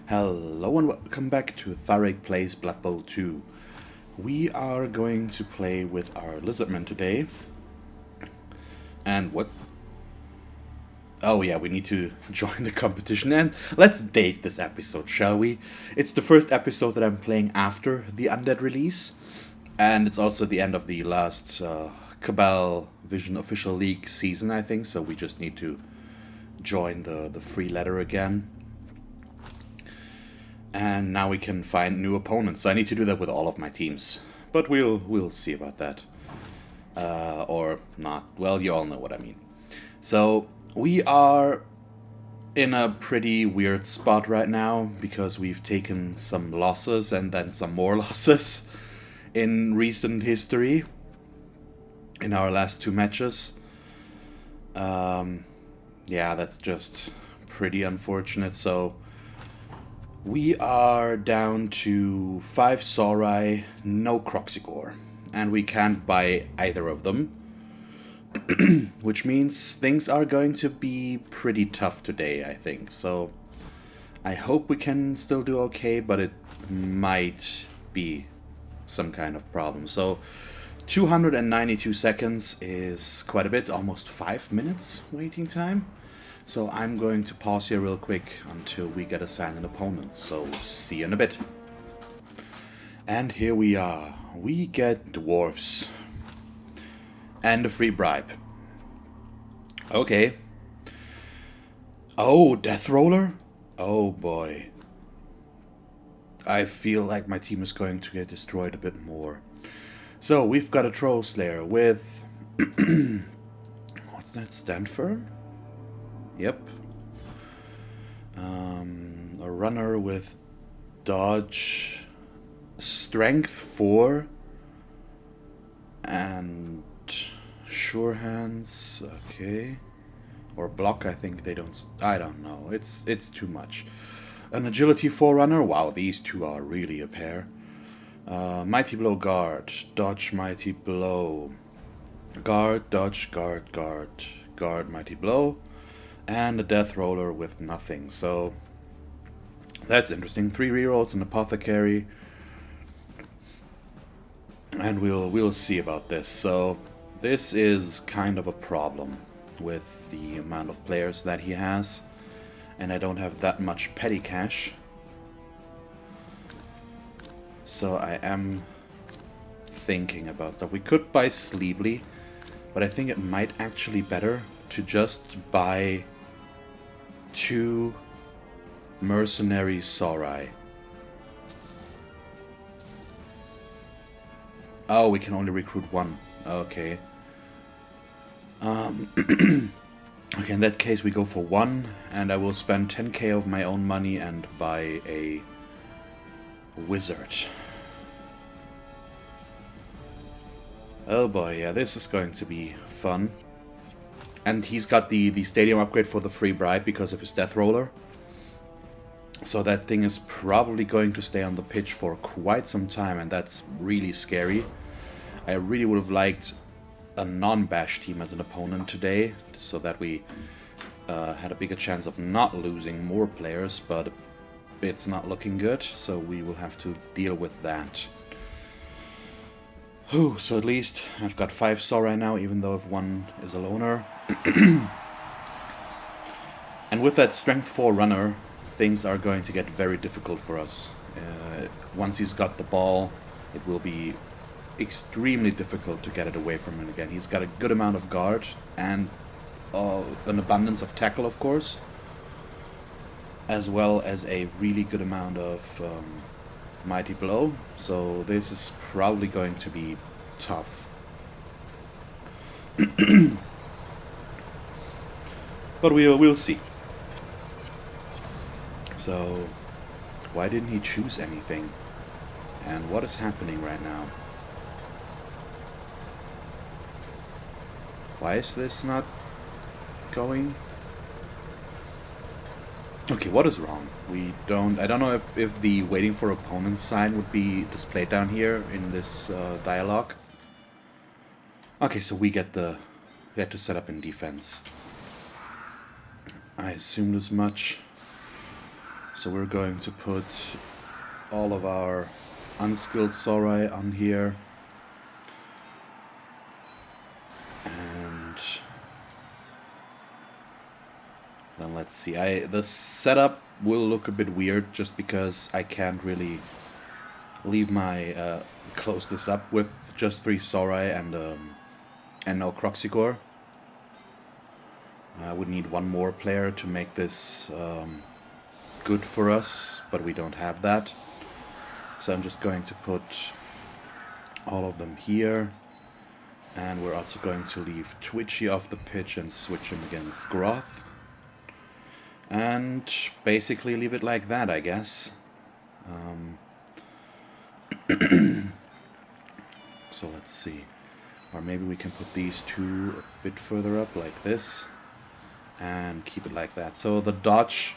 Hello and welcome back to Thalric Plays Blood Bowl 2. We are going to play with our Lizardmen today. And what? Oh yeah, we need to join the competition, and let's date this episode, shall we? It's the first episode that I'm playing after the Undead release, and it's also the end of the last Cabal Vision Official League season, I think, so we just need to join the free ladder again. And now we can find new opponents. So I need to do that with all of my teams. But we'll see about that. Or not. Well, you all know what I mean. So we are in a pretty weird spot right now because we've taken some losses and then some more losses in recent history in our last two matches. Yeah, that's just pretty unfortunate. So we are down to 5 Saurai, no Croxigore, and we can't buy either of them, which means things are going to be pretty tough today, I think. So I hope we can still do okay, but it might be some kind of problem. So 292 seconds is quite a bit, almost 5 minutes waiting time. So I'm going to pause here real quick until we get assigned an opponent. So see you in a bit. And here we are. We get Dwarves. And a free bribe. Okay. Oh, Death Roller? Oh boy. I feel like my team is going to get destroyed a bit more. So we've got a Troll Slayer with... What's that stand for? Yep. A runner with dodge, strength 4, and sure hands. Okay. Or block. I think they don't. I don't know. It's too much. An agility 4 runner. Wow, these two are really a pair. Mighty blow, guard, dodge, mighty blow, guard, dodge, guard, guard, guard, mighty blow. And a Death Roller with nothing, so that's interesting. 3 rerolls, an Apothecary, and we'll see about this. So this is kind of a problem with the amount of players that he has, and I don't have that much petty cash. So I am thinking about stuff. We could buy Sleevely, but I think it might actually be better to just buy 2 mercenary Saurai. Oh, we can only recruit 1. Okay. Okay, in that case we go for 1, and I will spend 10k of my own money and buy a wizard. Oh boy, yeah, this is going to be fun. And he's got the stadium upgrade for the free bribe because of his Death Roller. So that thing is probably going to stay on the pitch for quite some time, and that's really scary. I really would have liked a non-bash team as an opponent today, so that we had a bigger chance of not losing more players, but it's not looking good, so we will have to deal with that. Whew, so at least I've got 5 Saurai now, even though if 1 is a loner. And with that strength 4 runner, things are going to get very difficult for us. Once he's got the ball, it will be extremely difficult to get it away from him again. He's got a good amount of guard and an abundance of tackle, of course, as well as a really good amount of mighty blow. So this is probably going to be tough. But we'll see. So why didn't he choose anything? And what is happening right now? Why is this not going? Okay, what is wrong? I don't know if the waiting for opponents sign would be displayed down here in this dialogue. Okay, so we get to set up in defense. I assumed as much. So we're going to put all of our unskilled Samurai on here. And then let's see. The setup will look a bit weird just because I can't really leave my close this up with just 3 Samurai and no Croxicor. I would need one more player to make this good for us, but we don't have that. So I'm just going to put all of them here. And we're also going to leave Twitchy off the pitch and switch him against Groth. And basically leave it like that, I guess. So let's see. Or maybe we can put these 2 a bit further up like this. And keep it like that. So the dodge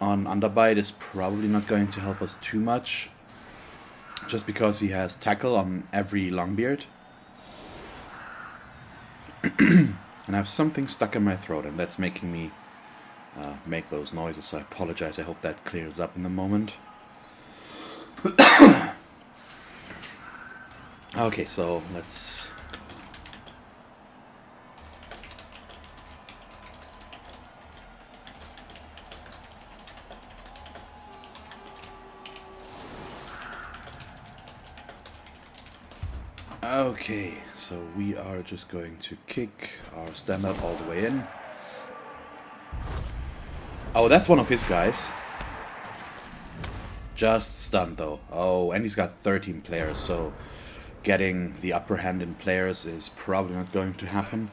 on Underbite is probably not going to help us too much. Just because he has tackle on every Longbeard. And I have something stuck in my throat, and that's making me make those noises, so I apologize. I hope that clears up in a moment. Okay, so let's... Okay, so we are just going to kick our standard all the way in. Oh, that's one of his guys. Just stunned though. Oh, and he's got 13 players, so getting the upper hand in players is probably not going to happen.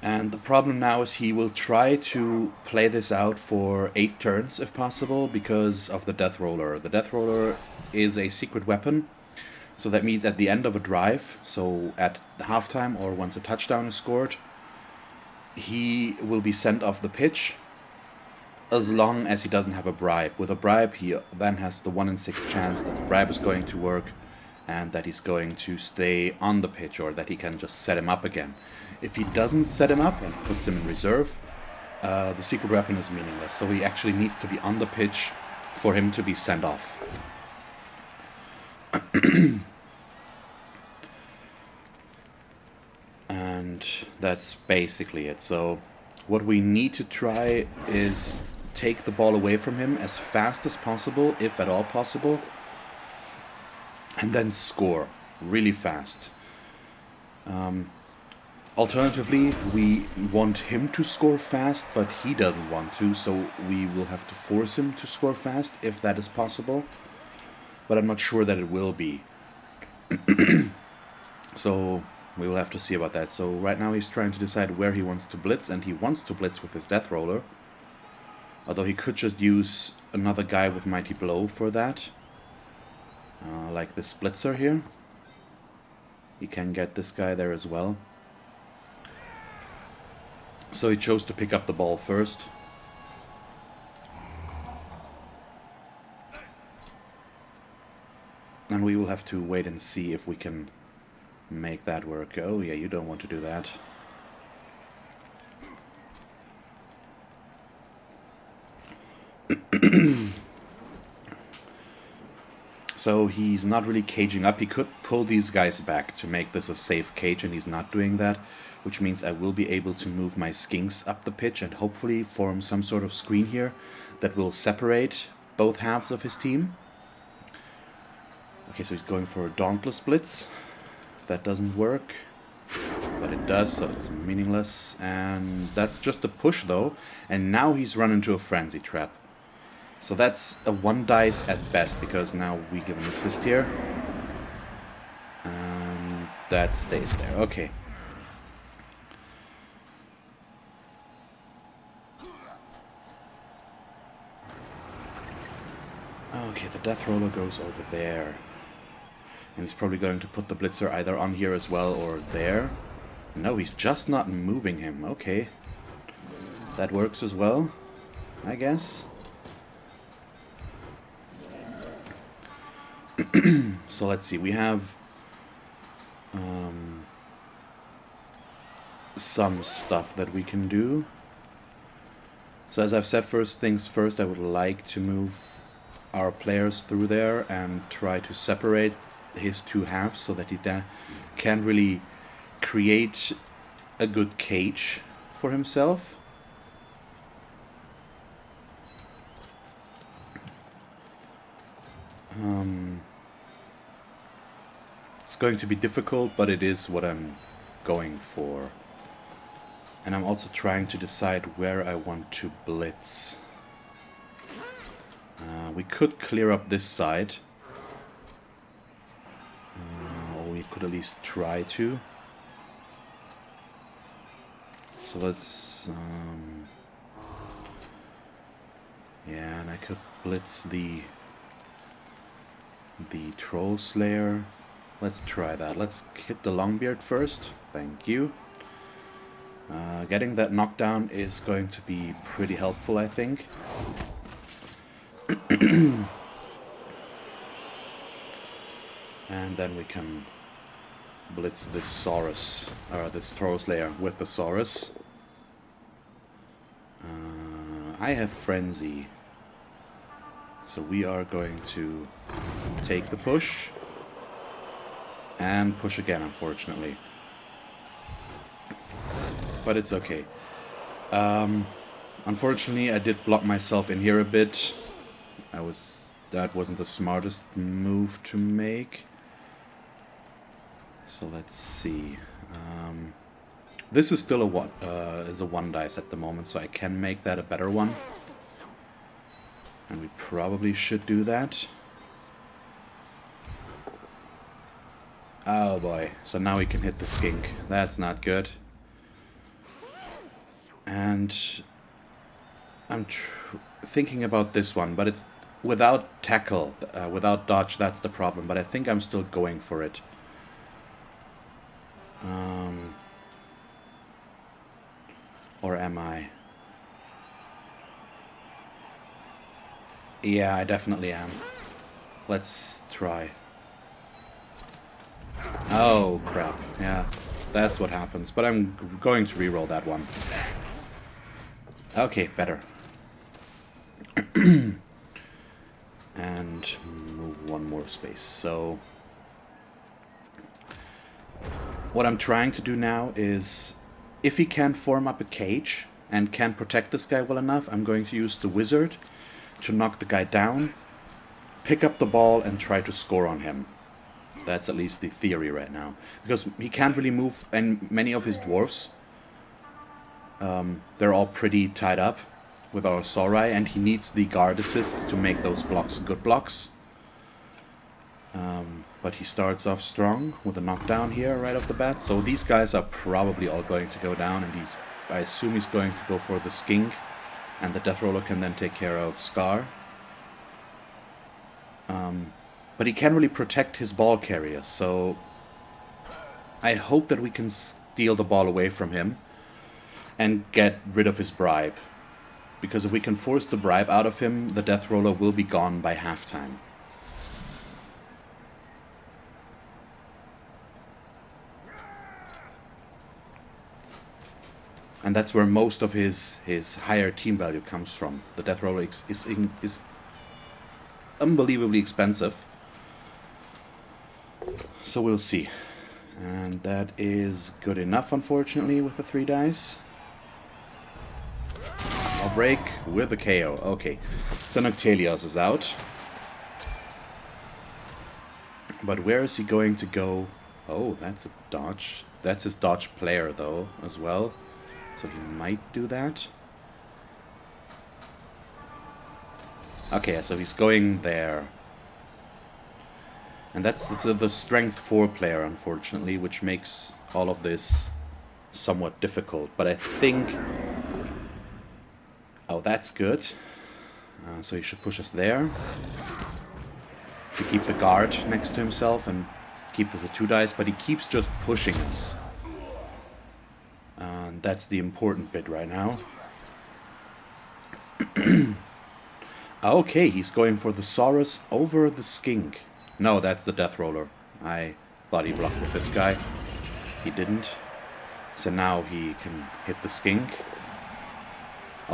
And the problem now is he will try to play this out for 8 turns if possible because of the Death Roller. The Death Roller is a secret weapon. So that means at the end of a drive, so at halftime or once a touchdown is scored, he will be sent off the pitch as long as he doesn't have a bribe. With a bribe, he then has the 1 in 6 chance that the bribe is going to work and that he's going to stay on the pitch, or that he can just set him up again. If he doesn't set him up and puts him in reserve, the secret weapon is meaningless. So he actually needs to be on the pitch for him to be sent off. And that's basically it. So what we need to try is take the ball away from him as fast as possible, if at all possible, and then score really fast. Alternatively, we want him to score fast, but he doesn't want to, so we will have to force him to score fast if that is possible. But I'm not sure that it will be. So we will have to see about that. So right now he's trying to decide where he wants to blitz, and he wants to blitz with his Death Roller. Although he could just use another guy with Mighty Blow for that. Like this Blitzer here. He can get this guy there as well. So he chose to pick up the ball first. And we will have to wait and see if we can make that work. Oh yeah, you don't want to do that. So he's not really caging up. He could pull these guys back to make this a safe cage, and he's not doing that, which means I will be able to move my skinks up the pitch and hopefully form some sort of screen here that will separate both halves of his team. Okay, so he's going for a Dauntless Blitz. If that doesn't work, but it does, so it's meaningless. And that's just a push though, and now he's run into a Frenzy Trap. So that's a 1 dice at best, because now we give an assist here. And that stays there. Okay. Okay, the Death Roller goes over there. And he's probably going to put the Blitzer either on here as well or there. No, he's just not moving him. Okay. That works as well, I guess. So let's see, we have some stuff that we can do. So as I've said, first things first, I would like to move our players through there and try to separate his two halves so that he can really create a good cage for himself. It's going to be difficult, but it is what I'm going for. And I'm also trying to decide where I want to blitz. We could clear up this side. Or we could at least try to. So let's... yeah, and I could blitz the Troll Slayer. Let's try that. Let's hit the Longbeard first. Thank you. Getting that knockdown is going to be pretty helpful, I think. And then we can blitz this Saurus, or this Troll Slayer with the Saurus. I have Frenzy. So we are going to take the push. And push again, unfortunately. But it's okay. Unfortunately, I did block myself in here a bit. That wasn't the smartest move to make. So let's see. This is still a one dice at the moment, so I can make that a better one. And we probably should do that. Oh boy, so now we can hit the skink. That's not good. And I'm thinking about this one, but it's without tackle, without dodge, that's the problem. But I think I'm still going for it. Or am I? Yeah, I definitely am. Let's try. Oh, crap. Yeah, that's what happens. But I'm going to reroll that one. Okay, better. And move one more space. So what I'm trying to do now is, if he can form up a cage and can protect this guy well enough, I'm going to use the wizard to knock the guy down, pick up the ball, and try to score on him. That's at least the theory right now. Because he can't really move, and many of his dwarves, they're all pretty tied up with our Saurai, and he needs the guard assists to make those blocks good blocks. But he starts off strong with a knockdown here right off the bat. So these guys are probably all going to go down, and I assume he's going to go for the skink, and the Death Roller can then take care of Scar. But he can't really protect his ball carrier, so I hope that we can steal the ball away from him and get rid of his bribe. Because if we can force the bribe out of him, the Death Roller will be gone by halftime. And that's where most of his higher team value comes from. The Death Roller is unbelievably expensive. So we'll see. And that is good enough, unfortunately, with the 3 dice. I'll break with a KO. Okay, so Noctelios is out. But where is he going to go? Oh, that's a dodge. That's his dodge player, though, as well. So he might do that. Okay, so he's going there. And that's the strength 4 player, unfortunately, which makes all of this somewhat difficult. But I think... oh, that's good. So he should push us there. To keep the guard next to himself and keep the 2 dice, but he keeps just pushing us. And that's the important bit right now. Okay, he's going for the Saurus over the skink. No, that's the Death Roller. I thought he blocked with this guy. He didn't. So now he can hit the skink.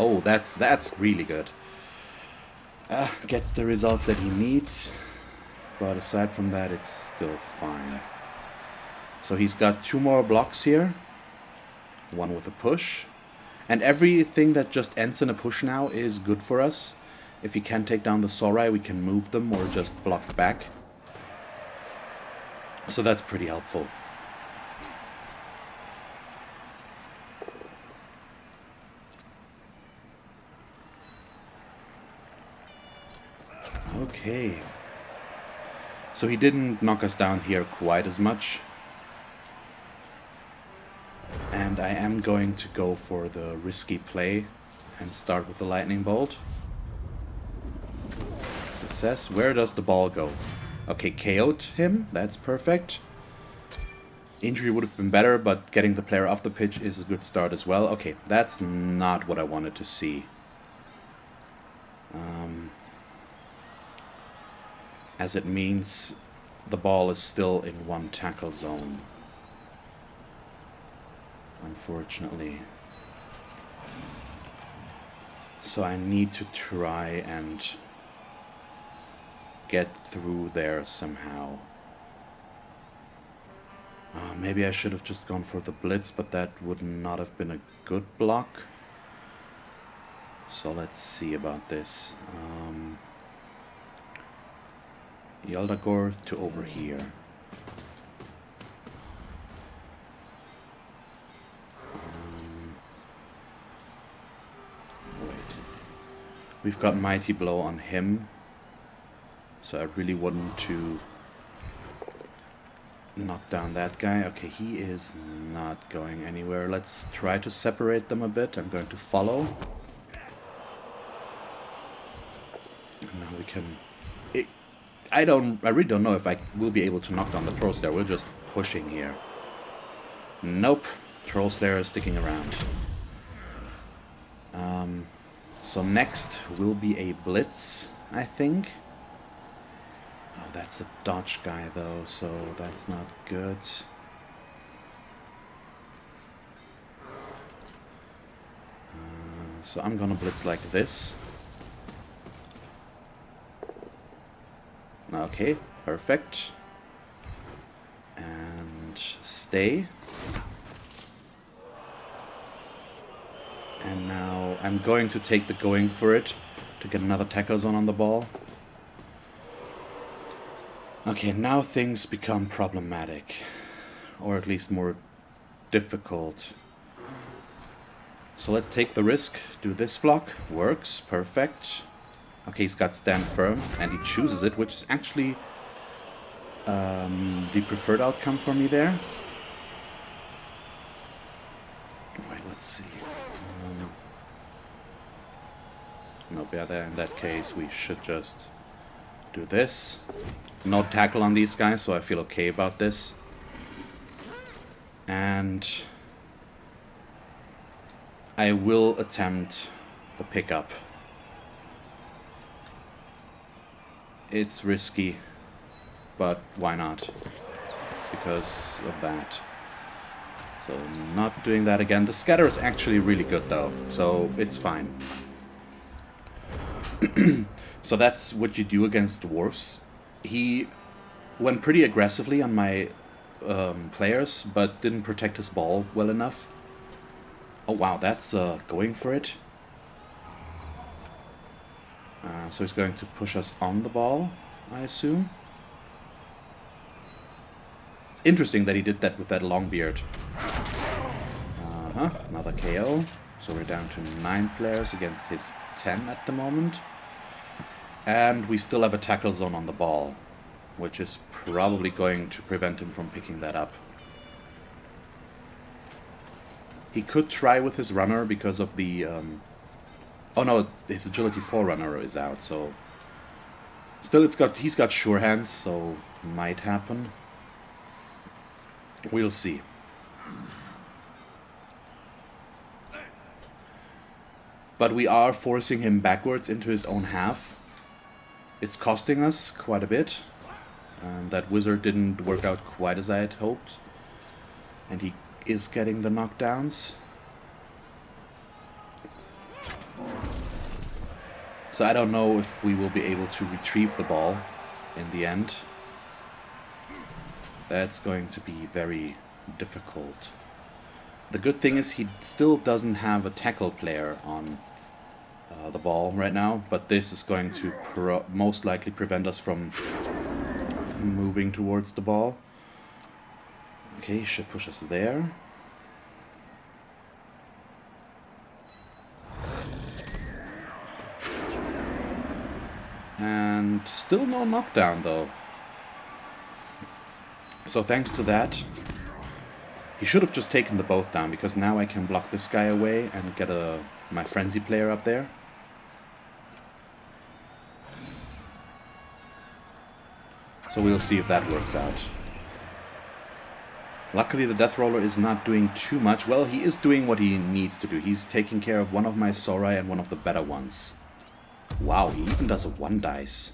Oh, that's really good. Gets the result that he needs, but aside from that, it's still fine. So he's got 2 more blocks here. One with a push. And everything that just ends in a push now is good for us. If he can take down the Sorai, we can move them or just block back. So that's pretty helpful. Okay. So he didn't knock us down here quite as much. And I am going to go for the risky play and start with the lightning bolt. Success. Where does the ball go? Okay, KO'd him. That's perfect. Injury would have been better, but getting the player off the pitch is a good start as well. Okay, that's not what I wanted to see. As it means the ball is still in 1 tackle zone. Unfortunately. So I need to try and get through there somehow. Maybe I should have just gone for the blitz, but that would not have been a good block. So let's see about this. Yaldagor to over here. Wait. We've got Mighty Blow on him. So I really want to knock down that guy. Okay, he is not going anywhere. Let's try to separate them a bit. I'm going to follow. And now we can... I really don't know if I will be able to knock down the Troll Slayer. We're just pushing here. Nope. Troll Slayer is sticking around. So next will be a Blitz, I think. Oh, that's a dodge guy though, so that's not good. So I'm gonna Blitz like this. Okay, perfect. And stay. And now I'm going to take the going for it to get another tackle zone on the ball. Okay, now things become problematic. Or at least more difficult. So let's take the risk. Do this block. Works. Perfect. Okay, he's got Stand Firm, and he chooses it, which is actually the preferred outcome for me there. Alright, let's see. Nope, yeah, there, in that case, we should just do this. No tackle on these guys, so I feel okay about this. And I will attempt the pickup. It's risky, but why not? Because of that. So not doing that again. The scatter is actually really good though, so it's fine. So that's what you do against Dwarves. He went pretty aggressively on my players, but didn't protect his ball well enough. Oh wow, that's going for it. So he's going to push us on the ball, I assume. It's interesting that he did that with that long beard. Another KO. So we're down to 9 players against his 10 at the moment. And we still have a tackle zone on the ball, which is probably going to prevent him from picking that up. He could try with his runner because of the... Oh no, his agility 4 runner is out, so... Still, he's got sure hands, so might happen. We'll see. But we are forcing him backwards into his own half. It's costing us quite a bit. That wizard didn't work out quite as I had hoped. And he is getting the knockdowns. So I don't know if we will be able to retrieve the ball in the end. That's going to be very difficult. The good thing is he still doesn't have a tackle player on the ball right now, but this is going to most likely prevent us from moving towards the ball. Okay, should push us there. And still no knockdown though. So thanks to that, he should have just taken the both down, because now I can block this guy away and get my frenzy player up there. So we'll see if that works out. Luckily the Death Roller is not doing too much. Well, he is doing what he needs to do. He's taking care of one of my Sorai and one of the better ones. Wow, he even does a 1 dice.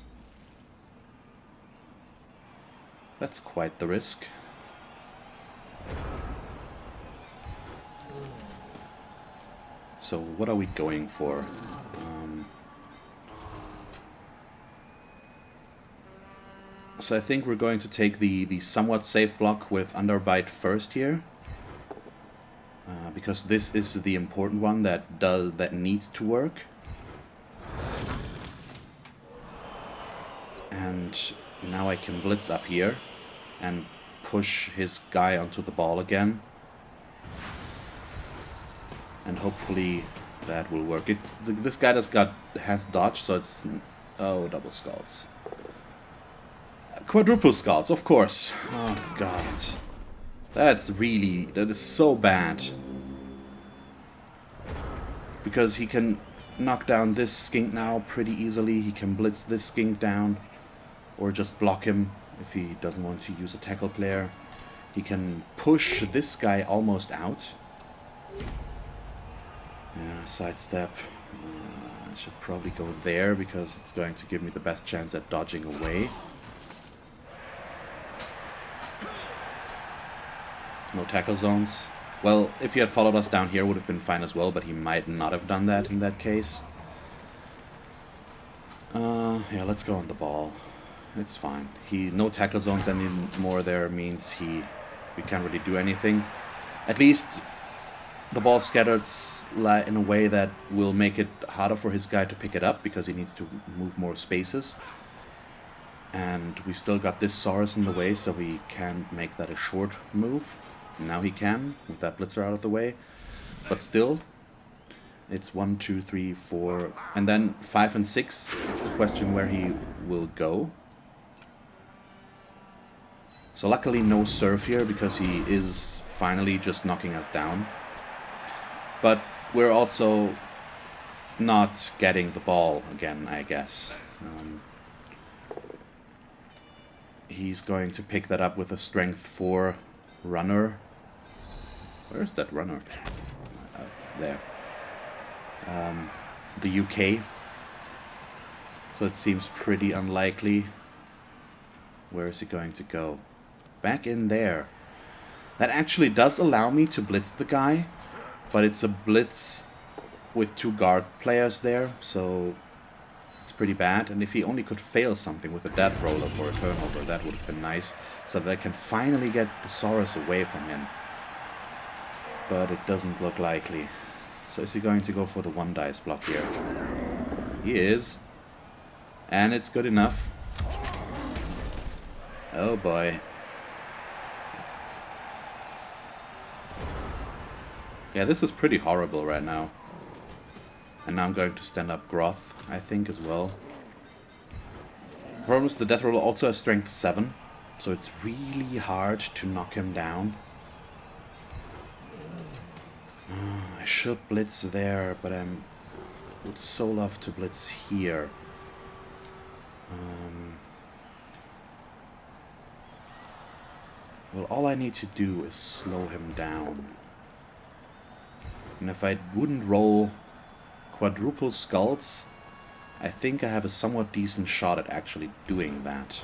That's quite the risk. So what are we going for? So I think we're going to take the somewhat safe block with Underbite first here. Because this is the important one that needs to work. And now I can blitz up here and push his guy onto the ball again. And hopefully that will work. This guy has dodge, so it's... Oh, double skulls. Quadruple skulls, of course. Oh god. That is so bad. Because he can knock down this skink now pretty easily. He can blitz this skink down. Or just block him if he doesn't want to use a tackle player. He can push this guy almost out. Yeah, sidestep. I should probably go there because it's going to give me the best chance at dodging away. No tackle zones. Well, if he had followed us down here, would have been fine as well, but he might not have done that in that case. Yeah, let's go on the ball. It's fine. No tackle zones anymore there means we can't really do anything. At least the ball scattered in a way that will make it harder for his guy to pick it up, because he needs to move more spaces. And we still got this Saurus in the way, so we can't make that a short move. Now he can, with that blitzer out of the way. But still, it's 1, 2, 3, 4, and then 5 and 6. It's the question where he will go. So luckily no surf here, because he is finally just knocking us down. But we're also not getting the ball again, I guess. He's going to pick that up with a strength 4 runner. Where's that runner? There. The UK. So it seems pretty unlikely. Where is he going to go? Back in there. That actually does allow me to blitz the guy, but it's a blitz with 2 guard players there, so it's pretty bad. And if he only could fail something with a Death Roller for a turnover, that would have been nice, so that I can finally get the Saurus away from him. But it doesn't look likely. So is he going to go for the 1 dice block here? He is. And it's good enough. Oh boy. Yeah, this is pretty horrible right now. And now I'm going to stand up Groth, I think, as well. The problem is the Death Roller also has strength 7, so it's really hard to knock him down. I should blitz there, but I would so love to blitz here. Well, all I need to do is slow him down. And if I wouldn't roll quadruple skulls, I think I have a somewhat decent shot at actually doing that.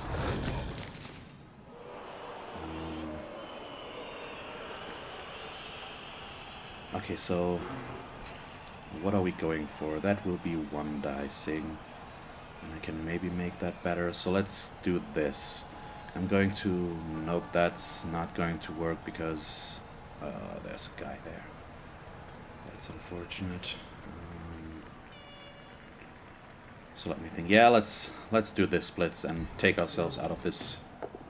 Okay, so what are we going for? That will be 1 dicing. And I can maybe make that better. So let's do this. I'm going to... Nope, that's not going to work because... there's a guy there. That's unfortunate. So let me think. Yeah, let's do this splits and take ourselves out of this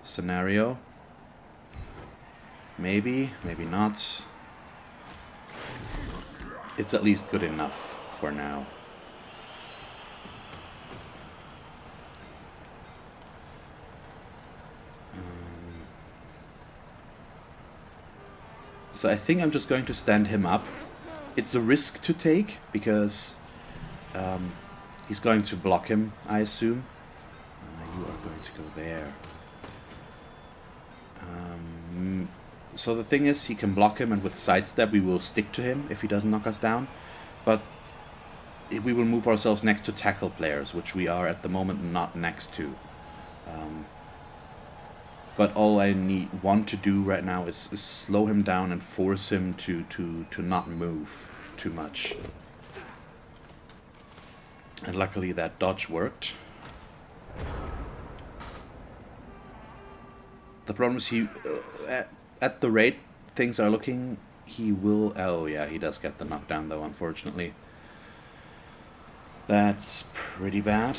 scenario. Maybe, maybe not. It's at least good enough for now. So I think I'm just going to stand him up. It's a risk to take because he's going to block him, I assume. You are going to go there. So the thing is, he can block him, and with sidestep we will stick to him if he doesn't knock us down. But we will move ourselves next to tackle players, which we are at the moment not next to. But all I want to do right now is slow him down and force him to not move too much. And luckily that dodge worked. The problem is he, at the rate things are looking, he will... Oh yeah, he does get the knockdown though, unfortunately. That's pretty bad.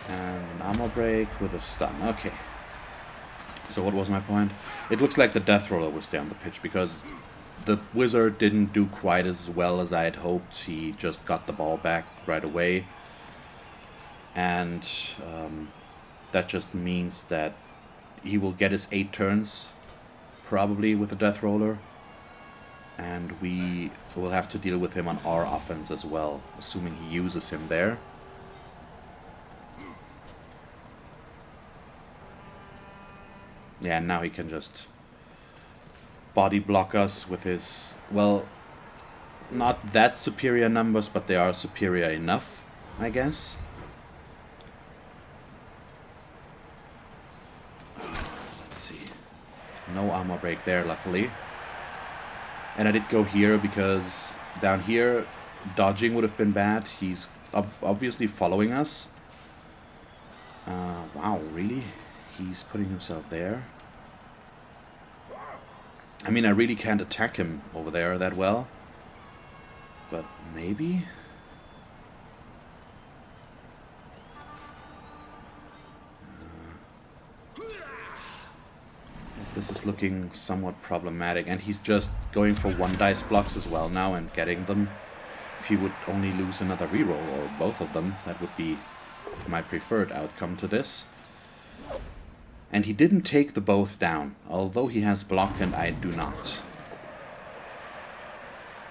And an armor break with a stun. Okay. So what was my point? It looks like the Death Roller will stay on the pitch because the Wizard didn't do quite as well as I had hoped. He just got the ball back right away. And that just means that he will get his 8 turns, probably with the Death Roller. And we will have to deal with him on our offense as well, assuming he uses him there. Yeah, and now he can just body block us with his, well, not that superior numbers, but they are superior enough, I guess. Let's see. No armor break there, luckily. And I did go here because down here, dodging would have been bad. He's obviously following us. Wow, really? He's putting himself there. I mean, I really can't attack him over there that well. But maybe? If this is looking somewhat problematic. And he's just going for 1 dice blocks as well now and getting them. If he would only lose another reroll or both of them, that would be my preferred outcome to this. And he didn't take the both down, although he has block and I do not.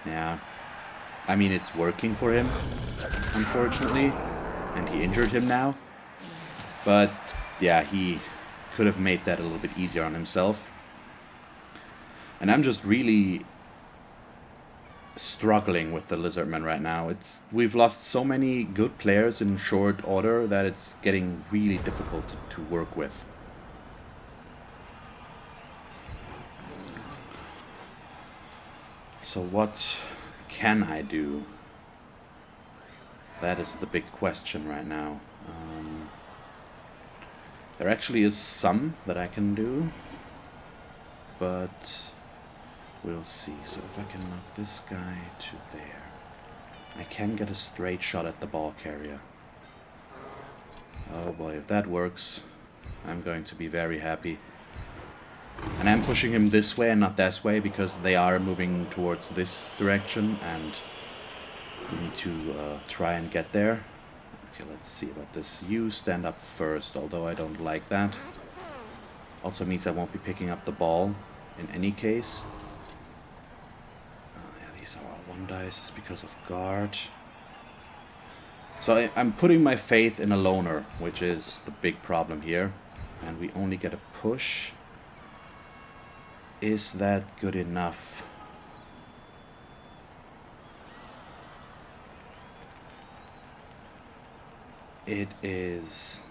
Yeah. I mean, it's working for him, unfortunately. And he injured him now. But, yeah, he could have made that a little bit easier on himself. And I'm just really struggling with the Lizardmen right now. We've lost so many good players in short order that it's getting really difficult to work with. So what can I do? That is the big question right now. There actually is some that I can do, but we'll see. So if I can knock this guy to there, I can get a straight shot at the ball carrier. Oh boy, if that works, I'm going to be very happy. And I'm pushing him this way and not this way because they are moving towards this direction and we need to try and get there. Okay, let's see about this. You stand up first, although I don't like that. Also means I won't be picking up the ball in any case. Yeah, these are all 1 dice. It's because of guard. So I'm putting my faith in a loner, which is the big problem here. And we only get a push. Is that good enough? It is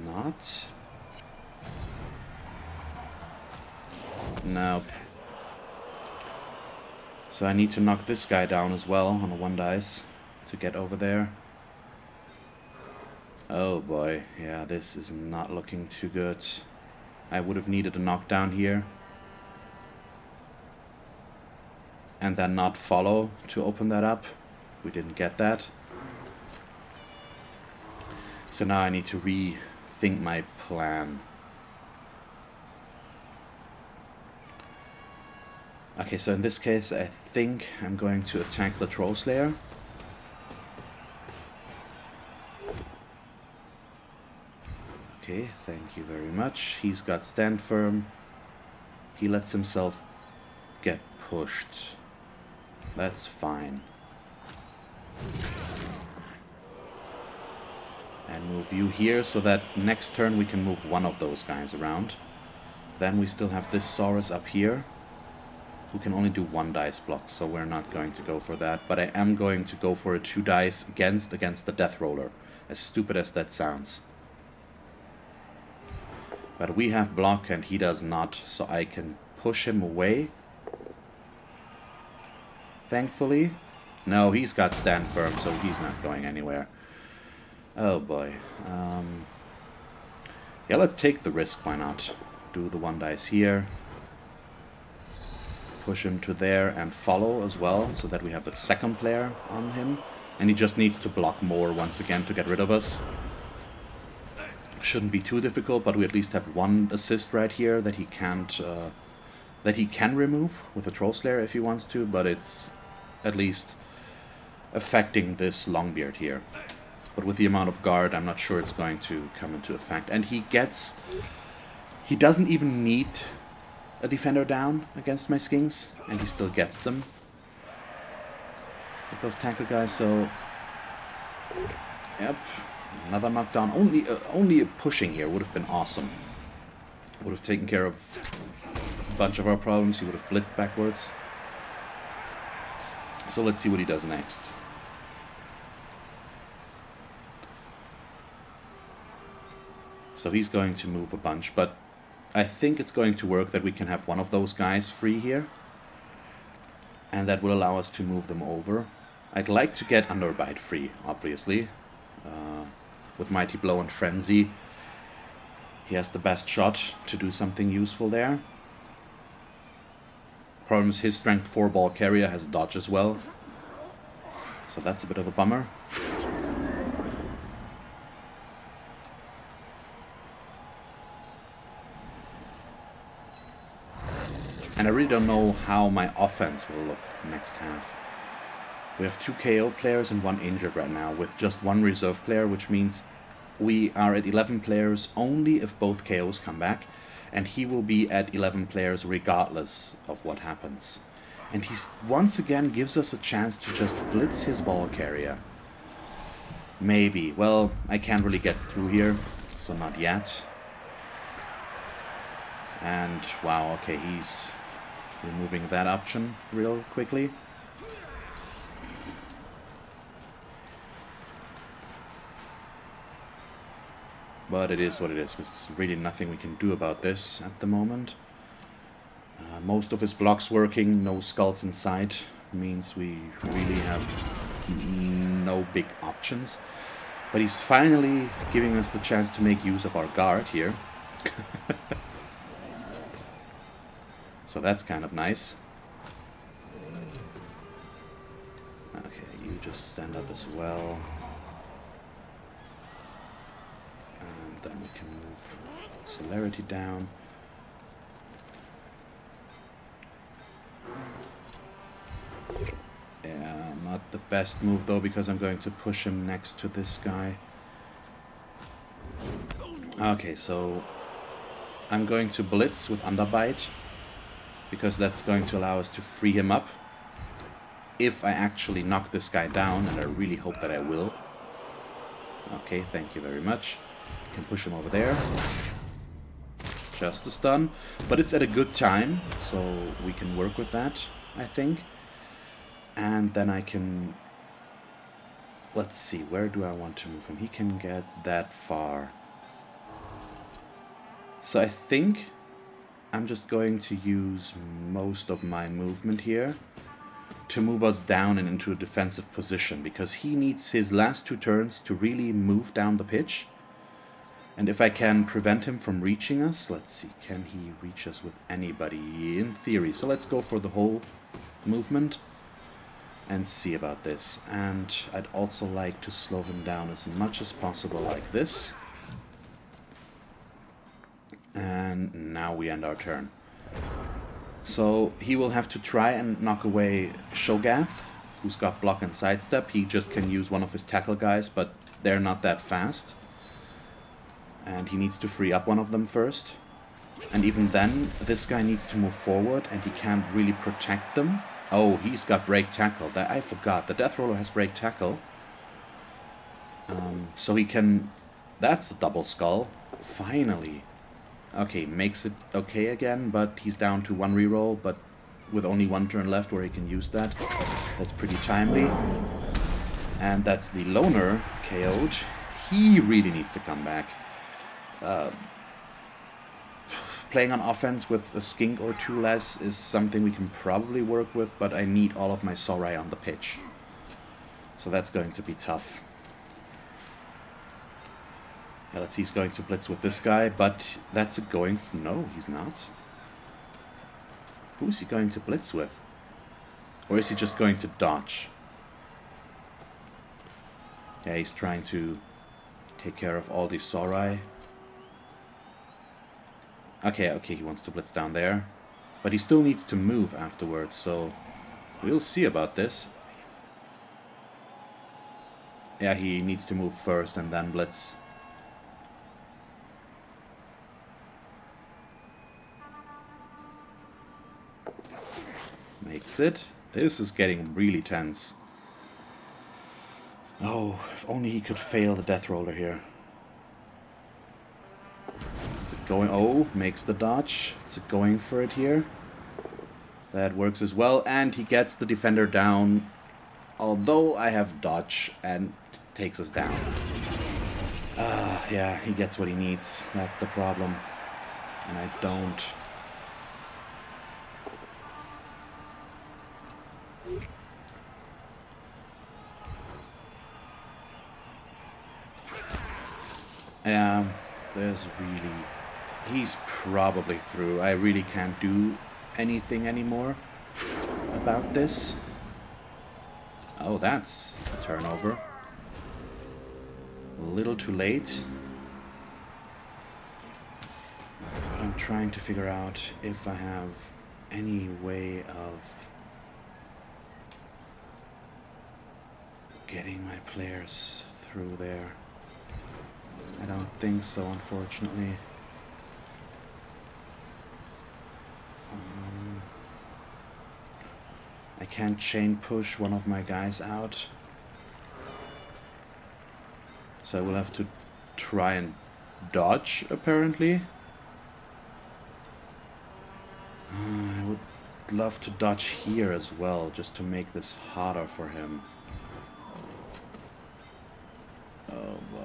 not. Nope. So I need to knock this guy down as well on a 1 dice to get over there. Oh boy, yeah, this is not looking too good. I would have needed a knockdown here. And then not follow to open that up. We didn't get that. So now I need to rethink my plan. Okay, so in this case I think I'm going to attack the Troll Slayer. Okay, thank you very much. He's got stand firm. He lets himself get pushed. That's fine. And move you here so that next turn we can move one of those guys around. Then we still have this Saurus up here, who can only do 1 dice block, so we're not going to go for that. But I am going to go for a 2 dice against the Death Roller, as stupid as that sounds. But we have block and he does not, so I can push him away. Thankfully. No, he's got stand firm, so he's not going anywhere. Oh boy. Yeah, let's take the risk, why not? Do the 1 dice here. Push him to there and follow as well, so that we have a 2nd player on him. And he just needs to block more once again to get rid of us. Shouldn't be too difficult, but we at least have 1 assist right here that he can't... that he can remove with a Troll Slayer if he wants to, but it's at least affecting this Longbeard here. But with the amount of guard, I'm not sure it's going to come into effect. And he gets... he doesn't even need a defender down against my Skinks, and he still gets them with those tackle guys, so... Yep, another knockdown. Only a pushing here would have been awesome. Would have taken care of a bunch of our problems. He would have blitzed backwards. So let's see what he does next. So he's going to move a bunch, but I think it's going to work that we can have one of those guys free here. And that will allow us to move them over. I'd like to get Underbite free, obviously. With Mighty Blow and Frenzy, he has the best shot to do something useful there. Problem is his strength 4 ball carrier has dodge as well. So that's a bit of a bummer. And I really don't know how my offense will look next half. We have 2 KO players and 1 injured right now, with just 1 reserve player, which means we are at 11 players only if both KOs come back, and he will be at 11 players regardless of what happens. And he once again gives us a chance to just blitz his ball carrier. Maybe. Well, I can't really get through here, so not yet. And, wow, okay, he's removing that option real quickly. But it is what it is. There's really nothing we can do about this at the moment. Most of his blocks working, no skulls in sight, means we really have no big options. But he's finally giving us the chance to make use of our guard here. So that's kind of nice. Okay, you just stand up as well. And then we can move celerity down. Yeah, not the best move though, because I'm going to push him next to this guy. Okay, so I'm going to blitz with Underbite, because that's going to allow us to free him up if I actually knock this guy down, and I really hope that I will. Okay, thank you very much. Can push him over there. Just a stun, but it's at a good time, so we can work with that, I think. And then I can... Let's see, where do I want to move him? He can get that far. So I think I'm just going to use most of my movement here to move us down and into a defensive position, because he needs his last 2 turns to really move down the pitch. And if I can prevent him from reaching us, let's see, can he reach us with anybody? In theory. So let's go for the whole movement and see about this. And I'd also like to slow him down as much as possible like this. And now we end our turn. So he will have to try and knock away Shogath, who's got block and sidestep. He just can use one of his tackle guys, but they're not that fast. And he needs to free up one of them first. And even then, this guy needs to move forward, and he can't really protect them. Oh, he's got break tackle. That I forgot. The Death Roller has break tackle. So he can... That's a double skull. Finally. Okay, makes it okay again, but he's down to 1 reroll, but with only 1 turn left where he can use that. That's pretty timely. And that's the Loner KO'd. He really needs to come back. Playing on offense with a skink or 2 less is something we can probably work with, but I need all of my Sorai on the pitch. So that's going to be tough. Yeah, let's see, he's going to blitz with this guy, but that's a going... No, he's not. Who is he going to blitz with? Or is he just going to dodge? Yeah, he's trying to take care of all these Sorai. Okay, he wants to blitz down there. But he still needs to move afterwards, so we'll see about this. Yeah, he needs to move first and then blitz. Makes it. This is getting really tense. Oh, if only he could fail the Death Roller here. Is it going... Oh, makes the dodge. Is it going for it here? That works as well. And he gets the defender down. Although I have dodge and takes us down. Yeah, he gets what he needs. That's the problem. And I don't. Yeah, there's really... He's probably through. I really can't do anything anymore about this. Oh, that's a turnover. A little too late. But I'm trying to figure out if I have any way of getting my players through there. I don't think so, unfortunately. I can't chain push one of my guys out. So I will have to try and dodge, apparently. I would love to dodge here as well, just to make this harder for him. Oh boy.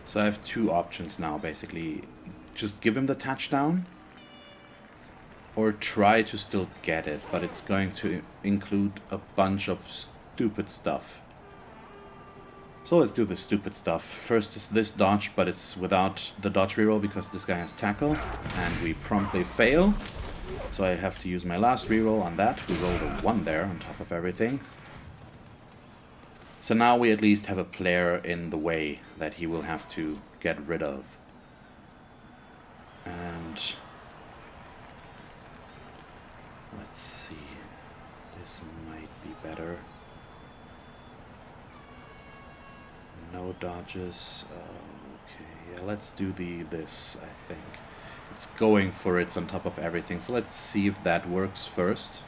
So I have 2 options now, basically. Just give him the touchdown, or try to still get it, but it's going to include a bunch of stupid stuff. So let's do the stupid stuff. First is this dodge, but it's without the dodge reroll because this guy has tackle, and we promptly fail. So I have to use my last reroll on that. We rolled a 1 there on top of everything. So now we at least have a player in the way that he will have to get rid of. And let's see. This might be better. No dodges. Okay, yeah, let's do this, I think. It's going for it on top of everything. So let's see if that works first.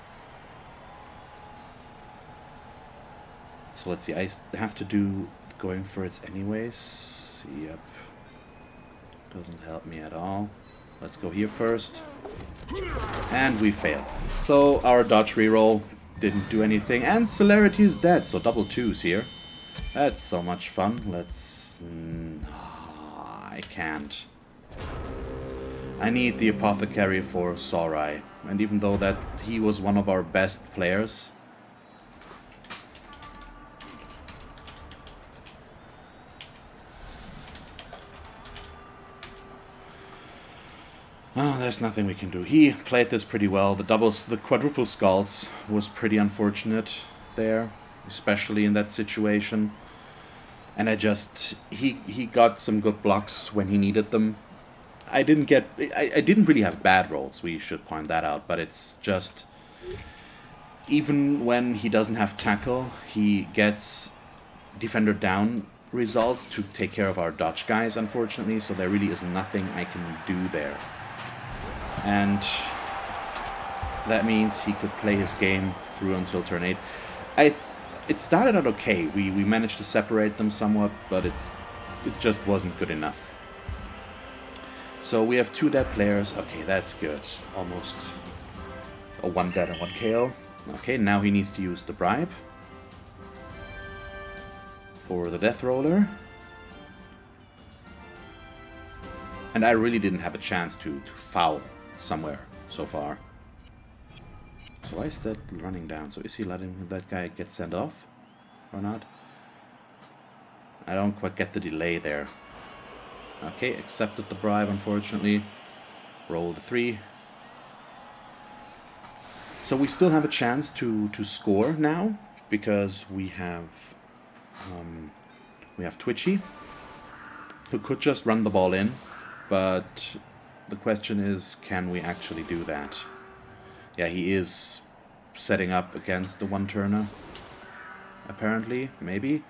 So let's see, I have to do going for it anyways. Yep. Doesn't help me at all. Let's go here first. And we fail. So our dodge reroll didn't do anything. And celerity is dead, so double twos here. That's so much fun. Let's... I can't. I need the Apothecary for Saurai. And even though that he was one of our best players... Oh, there's nothing we can do. He played this pretty well. The quadruple skulls was pretty unfortunate there, especially in that situation. And he got some good blocks when he needed them. I didn't really have bad rolls, we should point that out, but it's just, even when he doesn't have tackle, he gets defender down results to take care of our dodge guys, unfortunately, so there really is nothing I can do there. And that means he could play his game through until turn 8. It started out okay. We managed to separate them somewhat, but it just wasn't good enough. So we have 2 dead players. Okay, that's good. Almost a 1 dead and 1 KO. Okay, now he needs to use the bribe for the death roller. And I really didn't have a chance to foul somewhere so far. So why is that running down? So is he letting that guy get sent off or not? I don't quite get the delay there. Okay, accepted the bribe, unfortunately. Rolled a 3. So we still have a chance to score now, because we have Twitchy, who could just run the ball in, but the question is, can we actually do that? Yeah, he is setting up against the one-turner, apparently, maybe.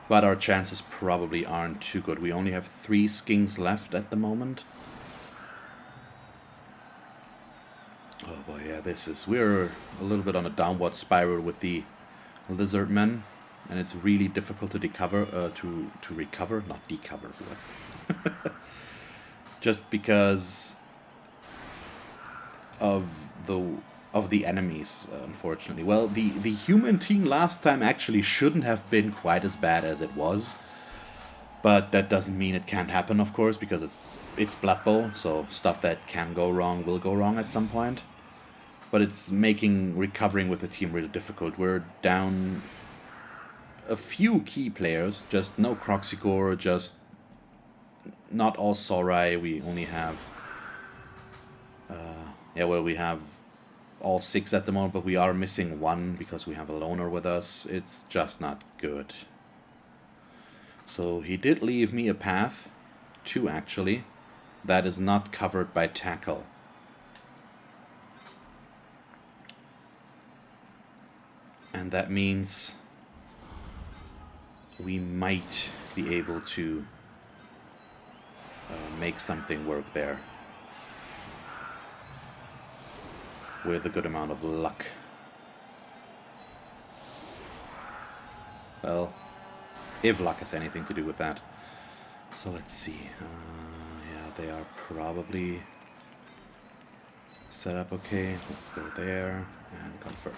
But our chances probably aren't too good. We only have 3 skings left at the moment. Oh boy, yeah, we're a little bit on a downward spiral with the Lizardmen, and it's really difficult to recover, not decover. Just because of the enemies, unfortunately. Well, the human team last time actually shouldn't have been quite as bad as it was, but that doesn't mean it can't happen, of course, because it's Blood Bowl, so stuff that can go wrong will go wrong at some point. But it's making recovering with the team really difficult. We're down a few key players, just no Croxigore, just not all Saurai. We only have we have all 6 at the moment, but we are missing 1 because we have a loner with us. It's just not good. So he did leave me a path, 2 actually, that is not covered by tackle. And that means we might be able to make something work there. With a good amount of luck. Well, if luck has anything to do with that. So let's see. Yeah, they are probably set up okay. Let's go there and confirm.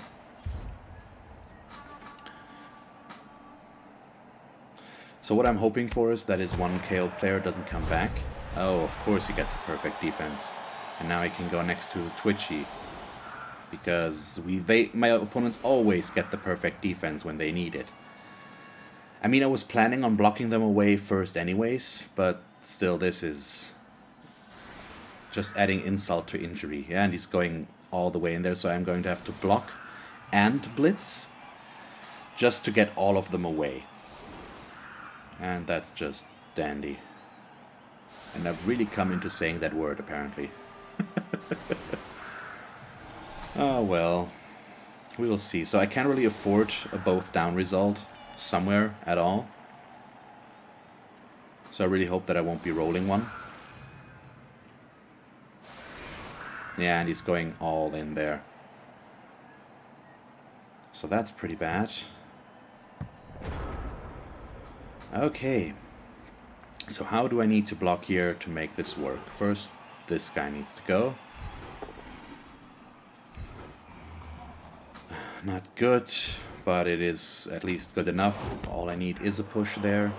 So what I'm hoping for is that his 1 KO player doesn't come back. Oh, of course he gets a perfect defense. And now I can go next to Twitchy. Because my opponents always get the perfect defense when they need it. I mean, I was planning on blocking them away first anyways, but still, this is just adding insult to injury. Yeah, and he's going all the way in there, so I'm going to have to block and blitz just to get all of them away. And that's just dandy. And I've really come into saying that word, apparently. Oh well, we will see. So I can't really afford a both down result somewhere at all. So I really hope that I won't be rolling one. Yeah, and he's going all in there. So that's pretty bad. Okay. So how do I need to block here to make this work? First, this guy needs to go. Not good, but it is at least good enough. All I need is a push there.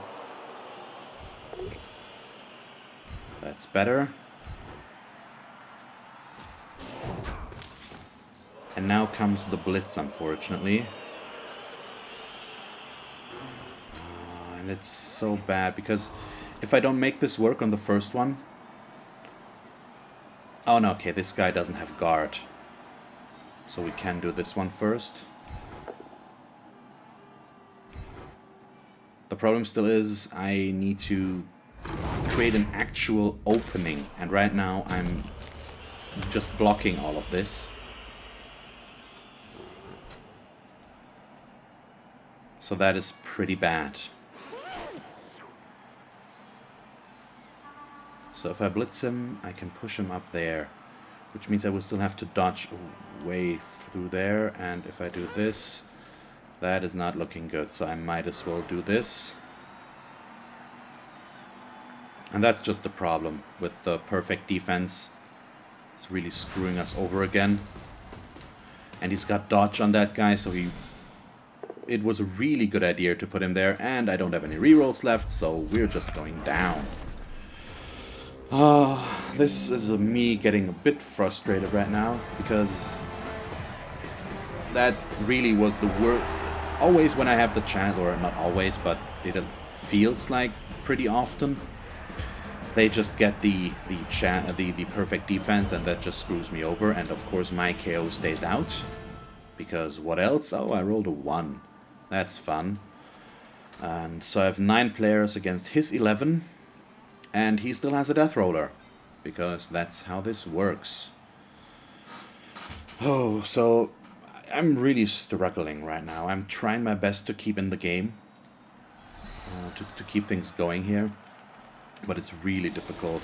That's better. And now comes the blitz, unfortunately. And it's so bad, because if I don't make this work on the first one... Oh no, okay, this guy doesn't have guard. So we can do this one first. The problem still is I need to create an actual opening. And right now I'm just blocking all of this. So that is pretty bad. So if I blitz him, I can push him up there. Which means I will still have to dodge way through there. And if I do this, that is not looking good. So I might as well do this. And that's just the problem with the perfect defense. It's really screwing us over again. And he's got dodge on that guy, so it was a really good idea to put him there. And I don't have any rerolls left, so we're just going down. This is me getting a bit frustrated right now, because that really was the worst. Always when I have the chance, or not always, but it feels like pretty often, they just get the perfect defense, and that just screws me over. And of course my KO stays out, because what else? Oh, I rolled a 1. That's fun. And so I have 9 players against his 11. And he still has a death roller, because that's how this works. Oh, so I'm really struggling right now. I'm trying my best to keep in the game, to keep things going here, but it's really difficult.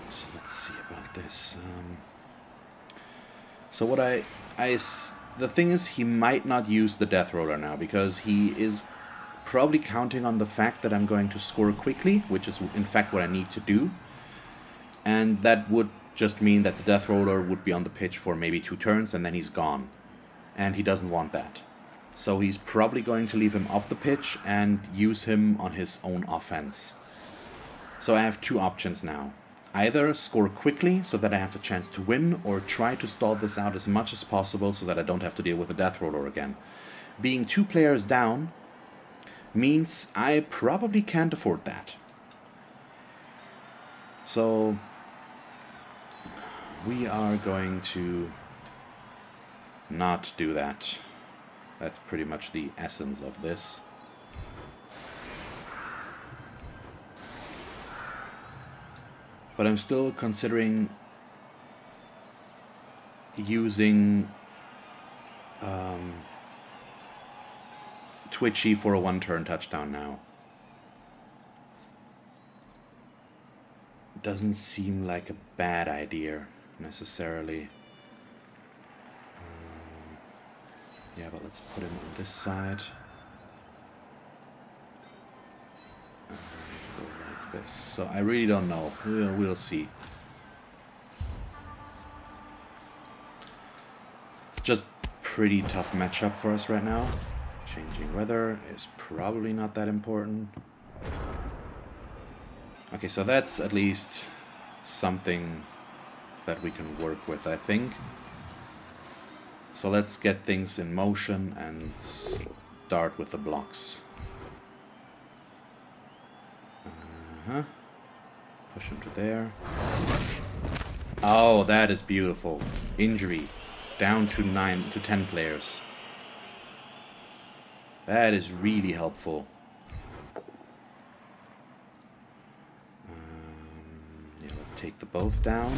So let's see about this. So what the thing is, he might not use the death roller now, because he is probably counting on the fact that I'm going to score quickly, which is in fact what I need to do. And that would just mean that the death roller would be on the pitch for maybe 2 turns and then he's gone. And he doesn't want that. So he's probably going to leave him off the pitch and use him on his own offense. So I have 2 options now. Either score quickly so that I have a chance to win, or try to stall this out as much as possible so that I don't have to deal with the death roller again. Being 2 players down means I probably can't afford that. So we are going to not do that. That's pretty much the essence of this. But I'm still considering using Twitchy for a 1-turn touchdown now. Doesn't seem like a bad idea necessarily. Yeah, but let's put him on this side. Go like this. So I really don't know. We'll see. It's just pretty tough matchup for us right now. Changing weather is probably not that important. Okay, so that's at least something that we can work with, I think. So let's get things in motion and start with the blocks. Push him to there. Oh, that is beautiful. Injury. Down to 9 to 10 players. That is really helpful. Yeah, let's take the both down.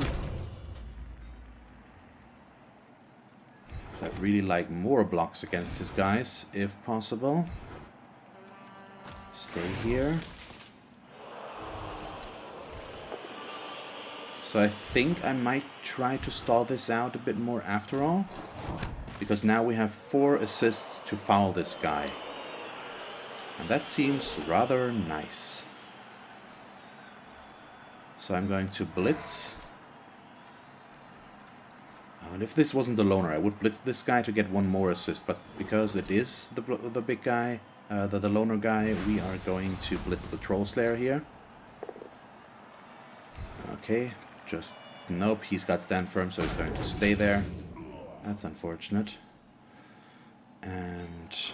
So I'd really like more blocks against his guys, if possible. Stay here. So I think I might try to stall this out a bit more after all. Because now we have 4 assists to foul this guy. And that seems rather nice. So I'm going to blitz. Oh, and if this wasn't the loner, I would blitz this guy to get 1 more assist. But because it is the big guy, the loner guy, we are going to blitz the Troll Slayer here. Okay, just... Nope, he's got stand firm, so he's going to stay there. That's unfortunate. And...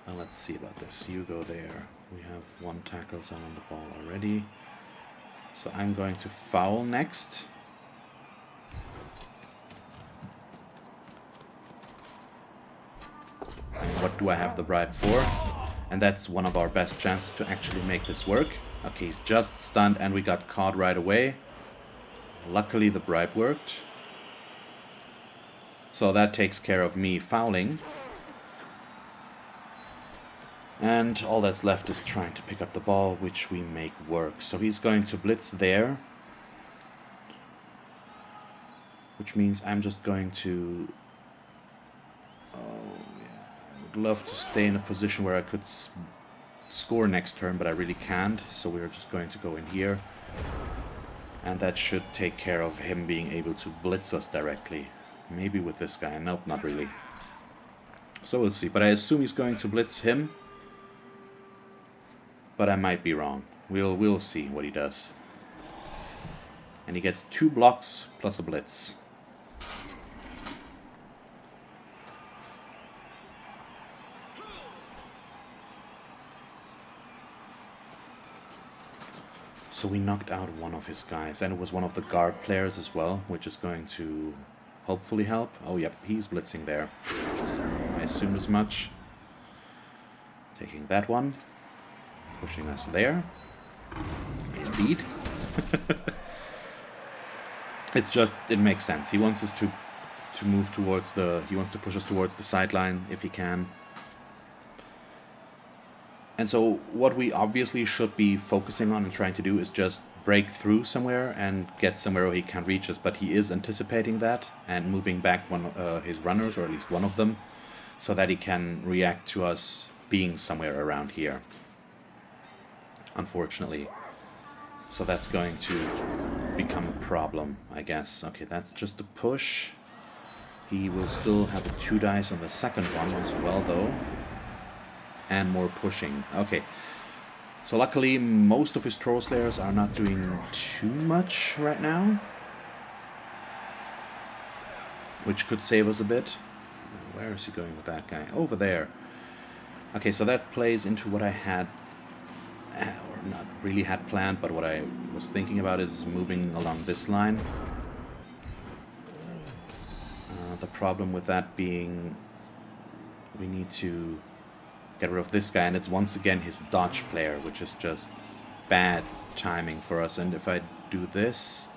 Well, let's see about this. You go there. We have 1 tackle zone on the ball already. So I'm going to foul next. And what do I have the bribe for? And that's one of our best chances to actually make this work. Okay, he's just stunned and we got caught right away. Luckily the bribe worked. So that takes care of me fouling. And all that's left is trying to pick up the ball, which we make work. So he's going to blitz there. Which means I'm just going to... Oh, yeah. I would love to stay in a position where I could score next turn, but I really can't. So we're just going to go in here. And that should take care of him being able to blitz us directly. Maybe with this guy. Nope, not really. So we'll see. But I assume he's going to blitz him. But I might be wrong. We'll see what he does. And he gets 2 blocks plus a blitz. So we knocked out one of his guys, and it was one of the guard players as well, which is going to hopefully help. Oh, yep, he's blitzing there. I assumed as much. Taking that one. Pushing us there. Indeed. It's just, it makes sense. He wants us to move towards the... He wants to push us towards the sideline if he can. And so what we obviously should be focusing on and trying to do is just break through somewhere and get somewhere where he can reach us. But he is anticipating that and moving back his runners, or at least one of them, so that he can react to us being somewhere around here. Unfortunately. So that's going to become a problem, I guess. Okay, that's just a push. He will still have a 2 dice on the second one as well, though. And more pushing. Okay. So luckily, most of his Troll Slayers are not doing too much right now. Which could save us a bit. Where is he going with that guy? Over there. Okay, so that plays into what I had... or not really had planned, but what I was thinking about is moving along this line. The problem with that being we need to get rid of this guy, and it's once again his dodge player, which is just bad timing for us. And if I do this,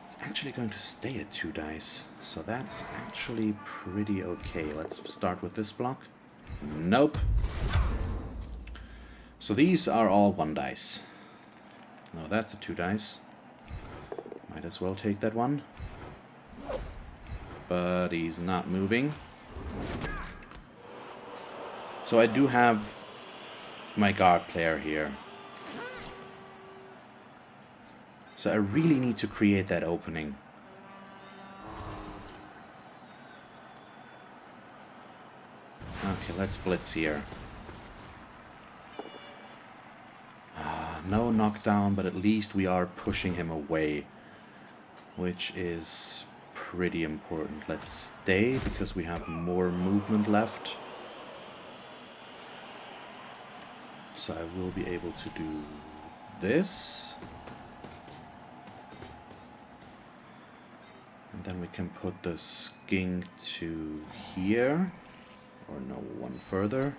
it's actually going to stay at 2 dice, so that's actually pretty okay. Let's start with this block. Nope. So these are all 1 dice. No, that's a 2 dice. Might as well take that one. But he's not moving. So I do have my guard player here. So I really need to create that opening. Okay, let's blitz here. No knockdown, but at least we are pushing him away, which is pretty important. Let's stay because we have more movement left. So I will be able to do this. And then we can put the skink to here, or no, one further.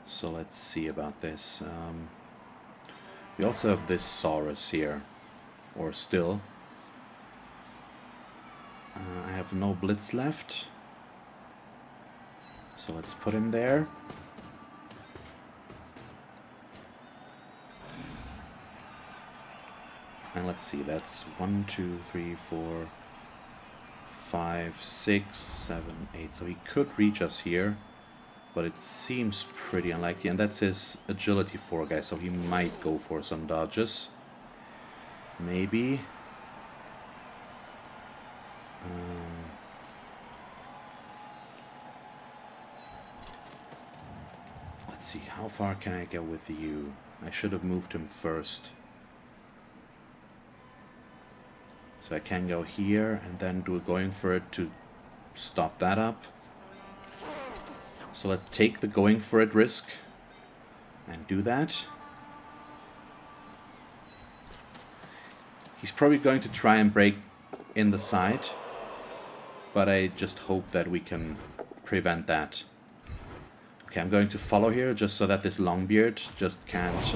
So let's see about this. We also have this Saurus here, or still. I have no blitz left. So So let's put him there. And let's see, that's 1, 2, 3, 4, 5, 6, 7, 8. So he could reach us here, but it seems pretty unlikely. And that's his agility 4 guy, so he might go for some dodges. Maybe. Let's see, how far can I go with you? I should have moved him first. So I can go here and then do a going for it to stop that up. So let's take the going for it risk and do that. He's probably going to try and break in the side, but I just hope that we can prevent that. Okay, I'm going to follow here just so that this Longbeard just can't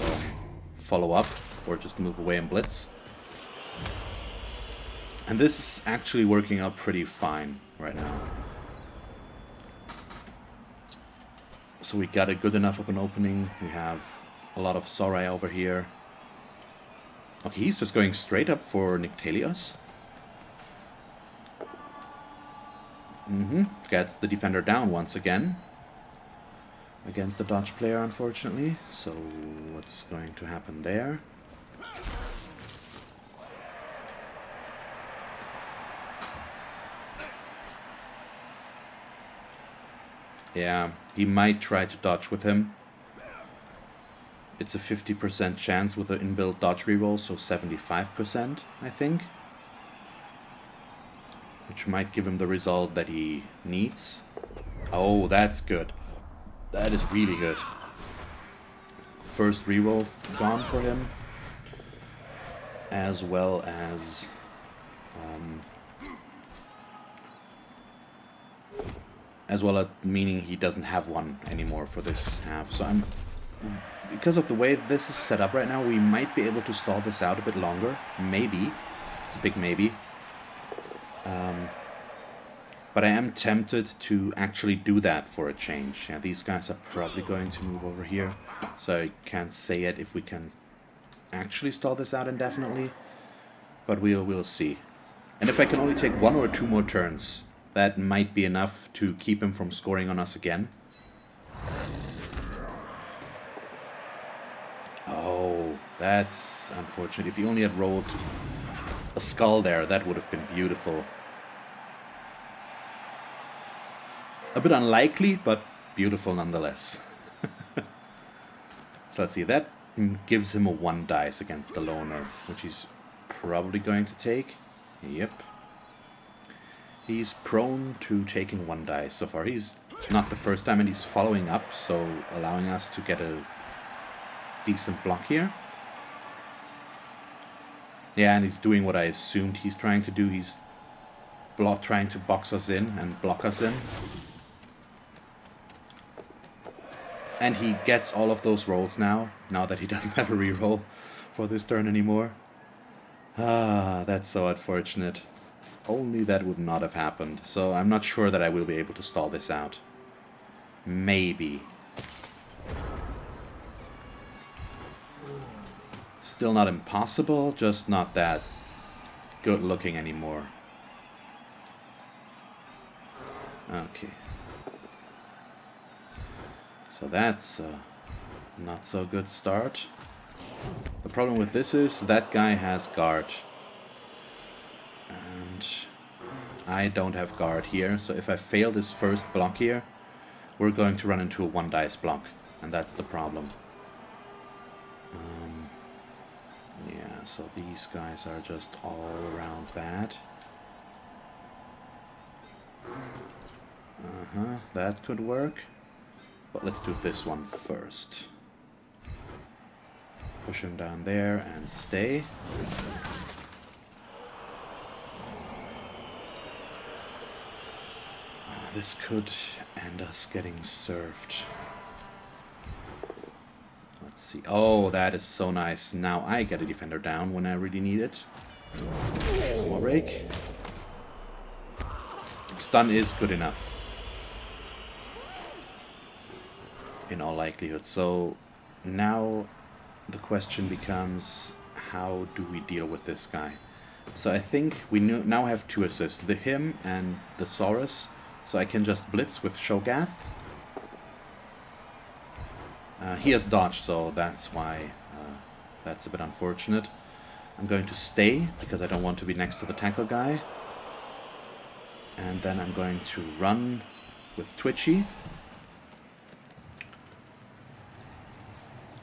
follow up or just move away and blitz. And this is actually working out pretty fine right now. So we got a good enough of an opening. We have a lot of Sorai over here. Okay, he's just going straight up for Nyctelios. Gets the defender down once again. Against the dodge player, unfortunately. So what's going to happen there? Yeah, he might try to dodge with him. It's a 50% chance with the inbuilt dodge reroll, so 75%, I think. Which might give him the result that he needs. Oh, that's good. That is really good. First reroll gone for him. As well as... meaning he doesn't have one anymore for this half. So because of the way this is set up right now, we might be able to stall this out a bit longer. Maybe. It's a big maybe. But I am tempted to actually do that for a change. Yeah, these guys are probably going to move over here. So I can't say yet if we can actually stall this out indefinitely. But we'll see. And if I can only take 1 or 2 more turns, that might be enough to keep him from scoring on us again. Oh, that's unfortunate. If he only had rolled a skull there, that would have been beautiful. A bit unlikely, but beautiful nonetheless. So let's see, that gives him a 1 dice against the loner, which he's probably going to take. Yep. He's prone to taking 1 dice so far. He's not the first time, and he's following up, so allowing us to get a decent block here. Yeah, and he's doing what I assumed he's trying to do. He's trying to box us in and block us in. And he gets all of those rolls now that he doesn't have a reroll for this turn anymore. Ah, that's so unfortunate. If only that would not have happened. So I'm not sure that I will be able to stall this out. Maybe. Still not impossible, just not that good looking anymore. Okay. So that's a not so good start. The problem with this is that guy has guard. And I don't have guard here, so if I fail this first block here, we're going to run into a 1 dice block, and that's the problem. Yeah, so these guys are just all around bad. That could work. But let's do this one first. Push him down there and stay. This could end us getting served. Let's see. Oh, that is so nice. Now I get a defender down when I really need it. One more break. Stun is good enough. in all likelihood. So now the question becomes, how do we deal with this guy? So I think we now have 2 assists, him and the Saurus. So I can just blitz with Shogath. He has dodged, so that's why that's a bit unfortunate. I'm going to stay, because I don't want to be next to the tackle guy. And then I'm going to run with Twitchy.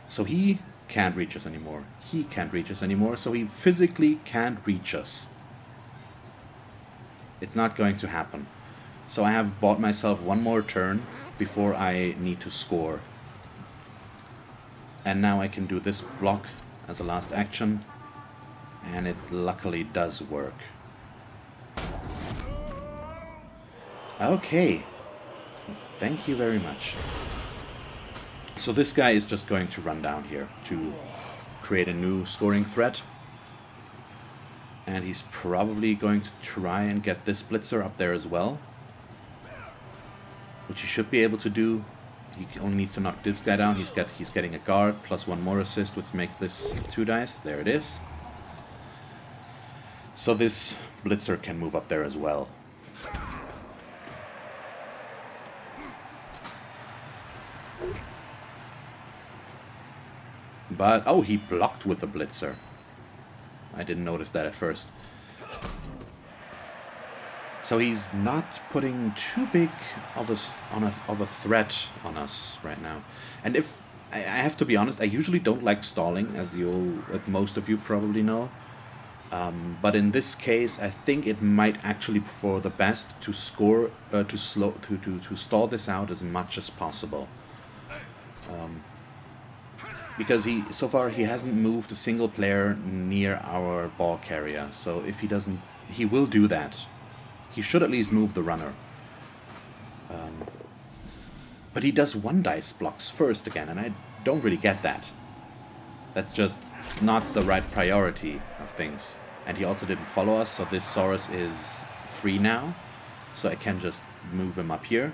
So he can't reach us anymore. He can't reach us anymore, so he physically can't reach us. It's not going to happen. So I have bought myself 1 more turn before I need to score. And now I can do this block as a last action. And it luckily does work. Okay. Thank you very much. So this guy is just going to run down here to create a new scoring threat. And he's probably going to try and get this blitzer up there as well. Which he should be able to do. He only needs to knock this guy down. He's getting a guard plus 1 more assist, which makes this 2 dice. There it is. So this blitzer can move up there as well. But, oh, he blocked with the blitzer. I didn't notice that at first. So he's not putting too big of a threat on us right now. And if I have to be honest, I usually don't like stalling, as most of you probably know. But in this case, I think it might actually be for the best to stall this out as much as possible. Because so far he hasn't moved a single player near our ball carrier. So if he doesn't, he will do that. He should at least move the runner. But he does 1 dice blocks first again, and I don't really get that. That's just not the right priority of things. And he also didn't follow us, so this Saurus is free now. So I can just move him up here.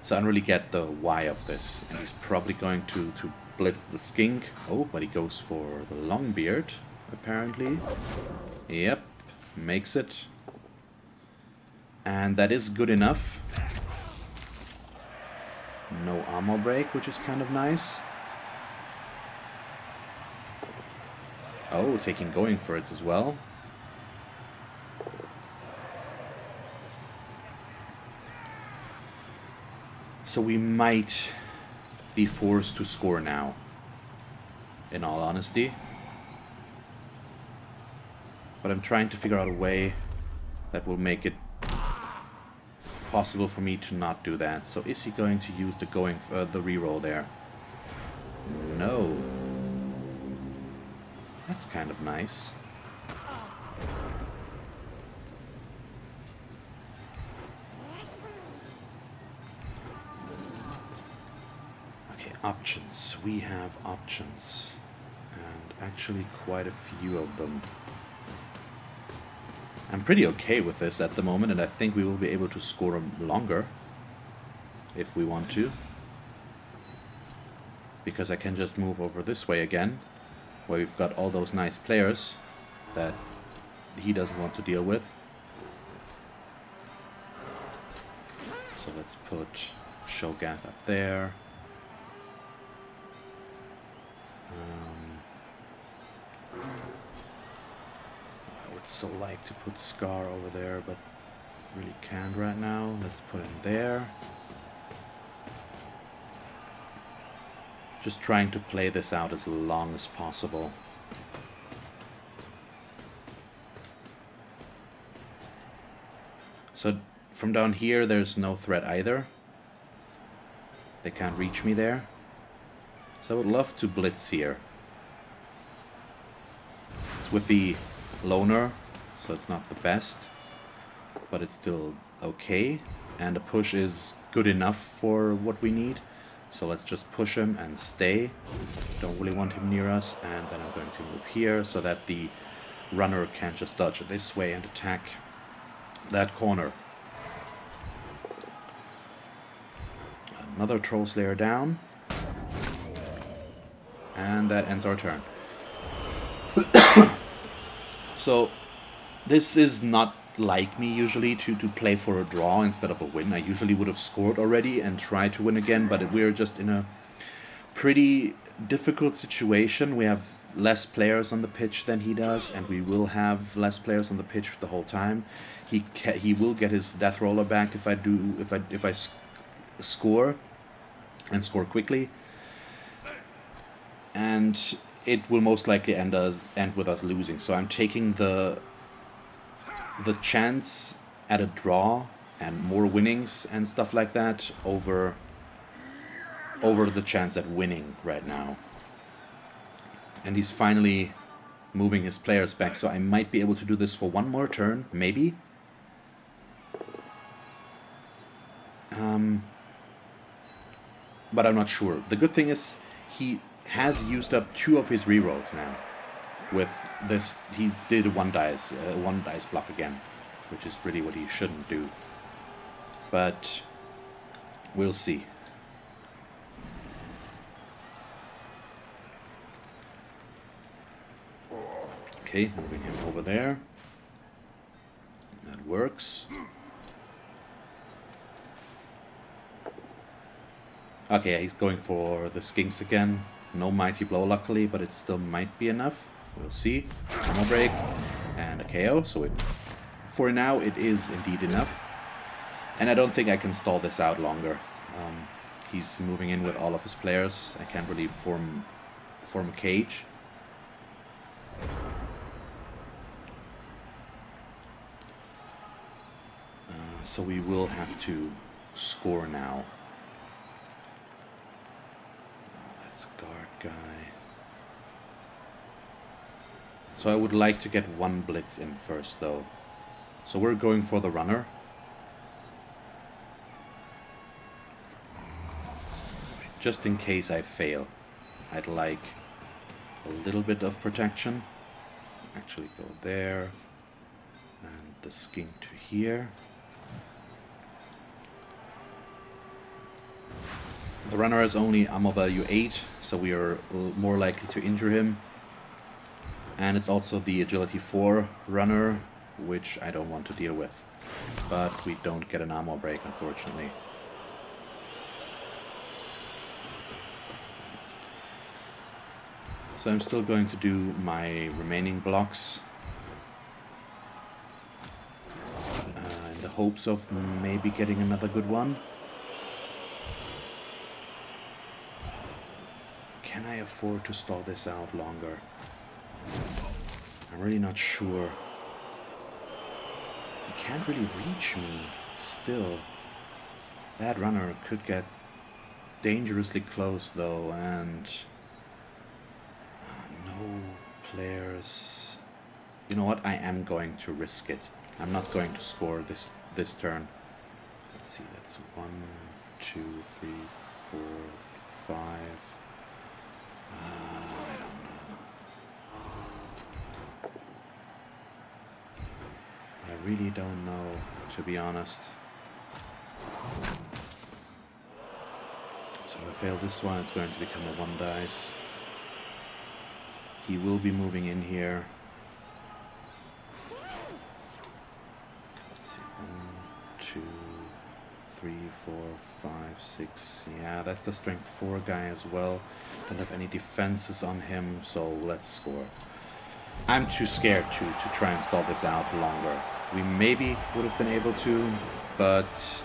So I don't really get the why of this. And he's probably going to blitz the skink. Oh, but he goes for the Longbeard, apparently. Yep, makes it. And that is good enough. No armor break, which is kind of nice. Oh, going for it as well. So we might be forced to score now, in all honesty. But I'm trying to figure out a way that will make it possible for me to not do that. So is he going to use the reroll there? No. That's kind of nice. Okay, options. We have options. And actually quite a few of them. I'm pretty okay with this at the moment, and I think we will be able to score them longer if we want to. Because I can just move over this way again, where we've got all those nice players that he doesn't want to deal with. So let's put Shogath up there. I would so like to put Scar over there, but really can't right now. Let's put him there. Just trying to play this out as long as possible. So from down here there's no threat either. They can't reach me there. So I would love to blitz here. It's with the loner, so it's not the best, but it's still okay. And the push is good enough for what we need. So let's just push him and stay. Don't really want him near us. And then I'm going to move here so that the runner can just dodge this way and attack that corner. Another Troll Slayer down. And that ends our turn. So, this is not like me usually to play for a draw instead of a win. I usually would have scored already and tried to win again, but we're just in a pretty difficult situation. We have less players on the pitch than he does, and we will have less players on the pitch the whole time. He will get his death roller back if I score and score quickly, and it will most likely end with us losing. So I'm taking the chance at a draw and more winnings and stuff like that over the chance at winning right now. And he's finally moving his players back, so I might be able to do this for one more turn, maybe. But I'm not sure. The good thing is he has used up 2 of his rerolls now. With this, he did one dice block again, which is really what he shouldn't do. But we'll see. Okay, moving him over there. That works. Okay, he's going for the skinks again. No mighty blow, luckily, but it still might be enough. We'll see. Armor break and a KO. So for now, it is indeed enough. And I don't think I can stall this out longer. He's moving in with all of his players. I can't really form a cage. So we will have to score now. That's a guard guy. So I would like to get 1 blitz in first, though. So we're going for the runner. Just in case I fail, I'd like a little bit of protection. Actually go there. And the skink to here. The runner has only ammo value 8, so we are more likely to injure him. And it's also the agility 4 runner, which I don't want to deal with. But we don't get an ammo break, unfortunately. So I'm still going to do my remaining blocks. In the hopes of maybe getting another good one. Can I afford to stall this out longer? I'm really not sure. He can't really reach me still. That runner could get dangerously close though, and no players. You know what? I am going to risk it. I'm not going to score this turn. Let's see, that's 1, 2, 3, 4, 5. I don't know. I really don't know, to be honest. So if I fail this one, it's going to become a 1 dice. He will be moving in here. Let's see, 1, 2, 3, 4, 5, 6. Yeah, that's the strength 4 guy as well. Don't have any defenses on him, so let's score. I'm too scared to try and stall this out longer. We maybe would have been able to, but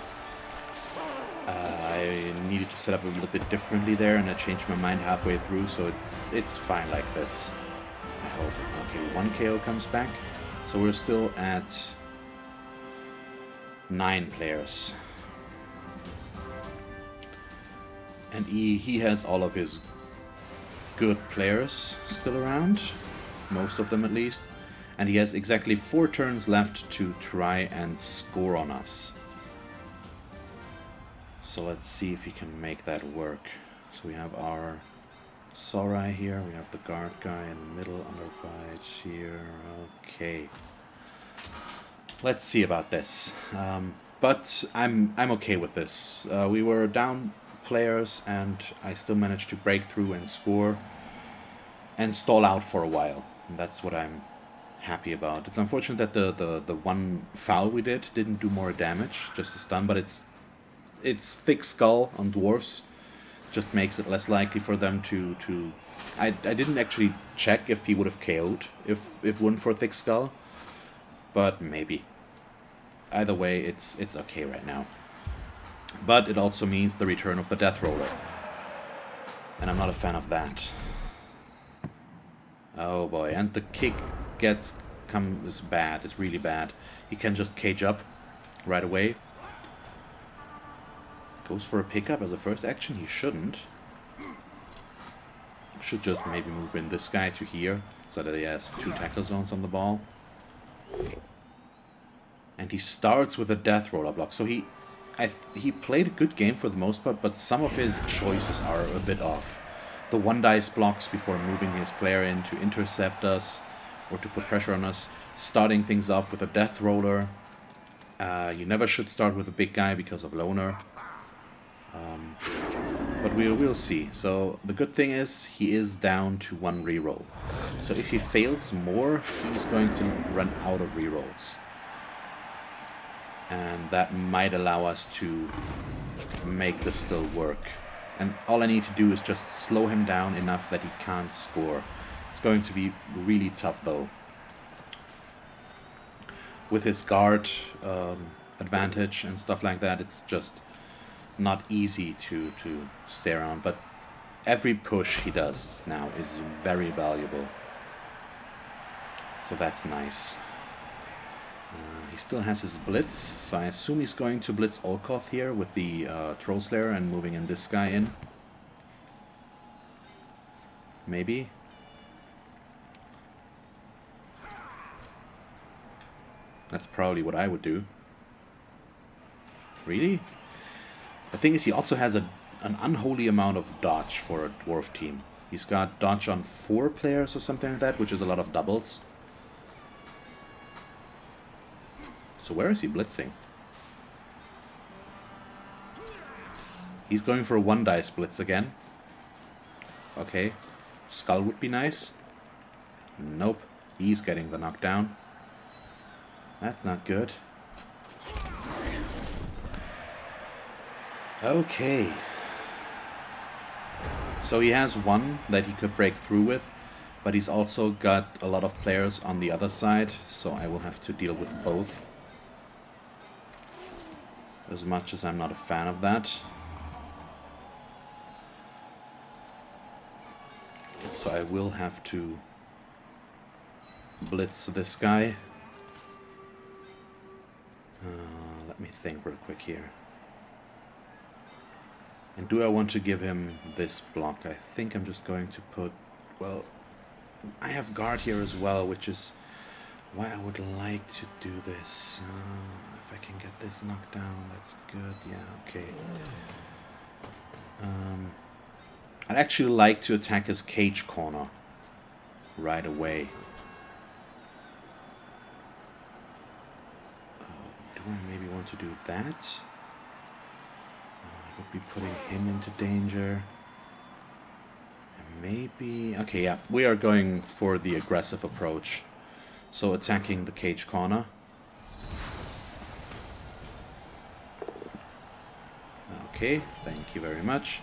I needed to set up a little bit differently there, and I changed my mind halfway through, so it's fine like this. I hope. Okay, 1 KO comes back, so we're still at 9 players. And he has all of his good players still around, most of them at least, and he has exactly 4 turns left to try and score on us. So let's see if he can make that work. So we have our Sarai here, we have the guard guy in the middle, underbite here. Okay, let's see about this. But I'm okay with this. We were down players, and I still managed to break through and score and stall out for a while. And that's what I'm happy about. It's unfortunate that the one foul we didn't do more damage, just a stun, but it's thick skull on dwarves. Just makes it less likely for them to I didn't actually check if he would have KO'd if it weren't for thick skull, but maybe. Either way, it's okay right now. But it also means the return of the death roller, and I'm not a fan of that. Oh boy, and the kick is bad. It's really bad. He can just cage up right away. Goes for a pickup as a first action. He shouldn't. Should just maybe move in this guy to here so that he has 2 tackle zones on the ball. And he starts with a death roller block. So he played a good game for the most part, but some of his choices are a bit off. The 1 dice blocks before moving his player in to intercept us or to put pressure on us. Starting things off with a death roller. You never should start with a big guy because of loner. But we'll see. So the good thing is he is down to 1 reroll. So if he fails more, he's going to run out of rerolls. And that might allow us to make this still work. And all I need to do is just slow him down enough that he can't score. It's going to be really tough though. With his guard advantage and stuff like that, it's just not easy to stay around. But every push he does now is very valuable. So that's nice. He still has his blitz, so I assume he's going to blitz Olkoth here with the Troll Slayer and moving in this guy in. Maybe. That's probably what I would do. Really? The thing is, he also has an unholy amount of dodge for a dwarf team. He's got dodge on 4 players or something like that, which is a lot of doubles. So where is he blitzing? He's going for a 1 dice blitz again. Okay. Skull would be nice. Nope. He's getting the knockdown. That's not good. Okay. So he has 1 that he could break through with, but he's also got a lot of players on the other side, so I will have to deal with both. As much as I'm not a fan of that. So I will have to blitz this guy. Let me think real quick here. And do I want to give him this block? I think I'm just going to put... Well, I have guard here as well, which is why I would like to do this. If I can get this knocked down, that's good. Yeah, okay. I'd actually like to attack his cage corner right away. Do I maybe want to do that? I would be putting him into danger. And maybe... Okay, yeah, we are going for the aggressive approach. So attacking the cage corner. Okay, thank you very much.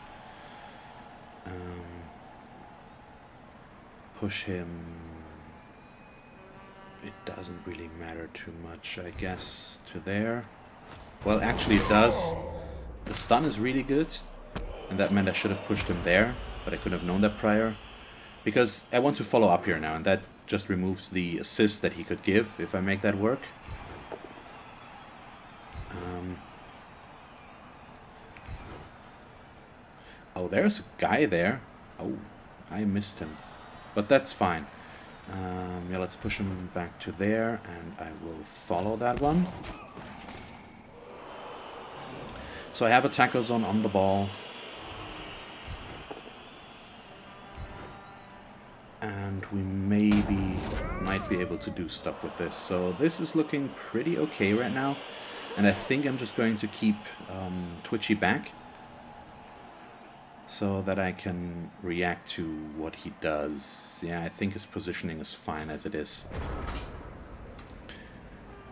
Push him. It doesn't really matter too much, I guess, to there. Well, actually it does. The stun is really good, and that meant I should have pushed him there, but I couldn't have known that prior. Because I want to follow up here now, and that just removes the assist that he could give if I make that work. Oh, there's a guy there. Oh, I missed him. But that's fine. Yeah, let's push him back to there, and I will follow that one. So I have a tackle zone on the ball. And we might be able to do stuff with this. So this is looking pretty okay right now. And I think I'm just going to keep Twitchy back. so that I can react to what he does. Yeah, I think his positioning is fine as it is.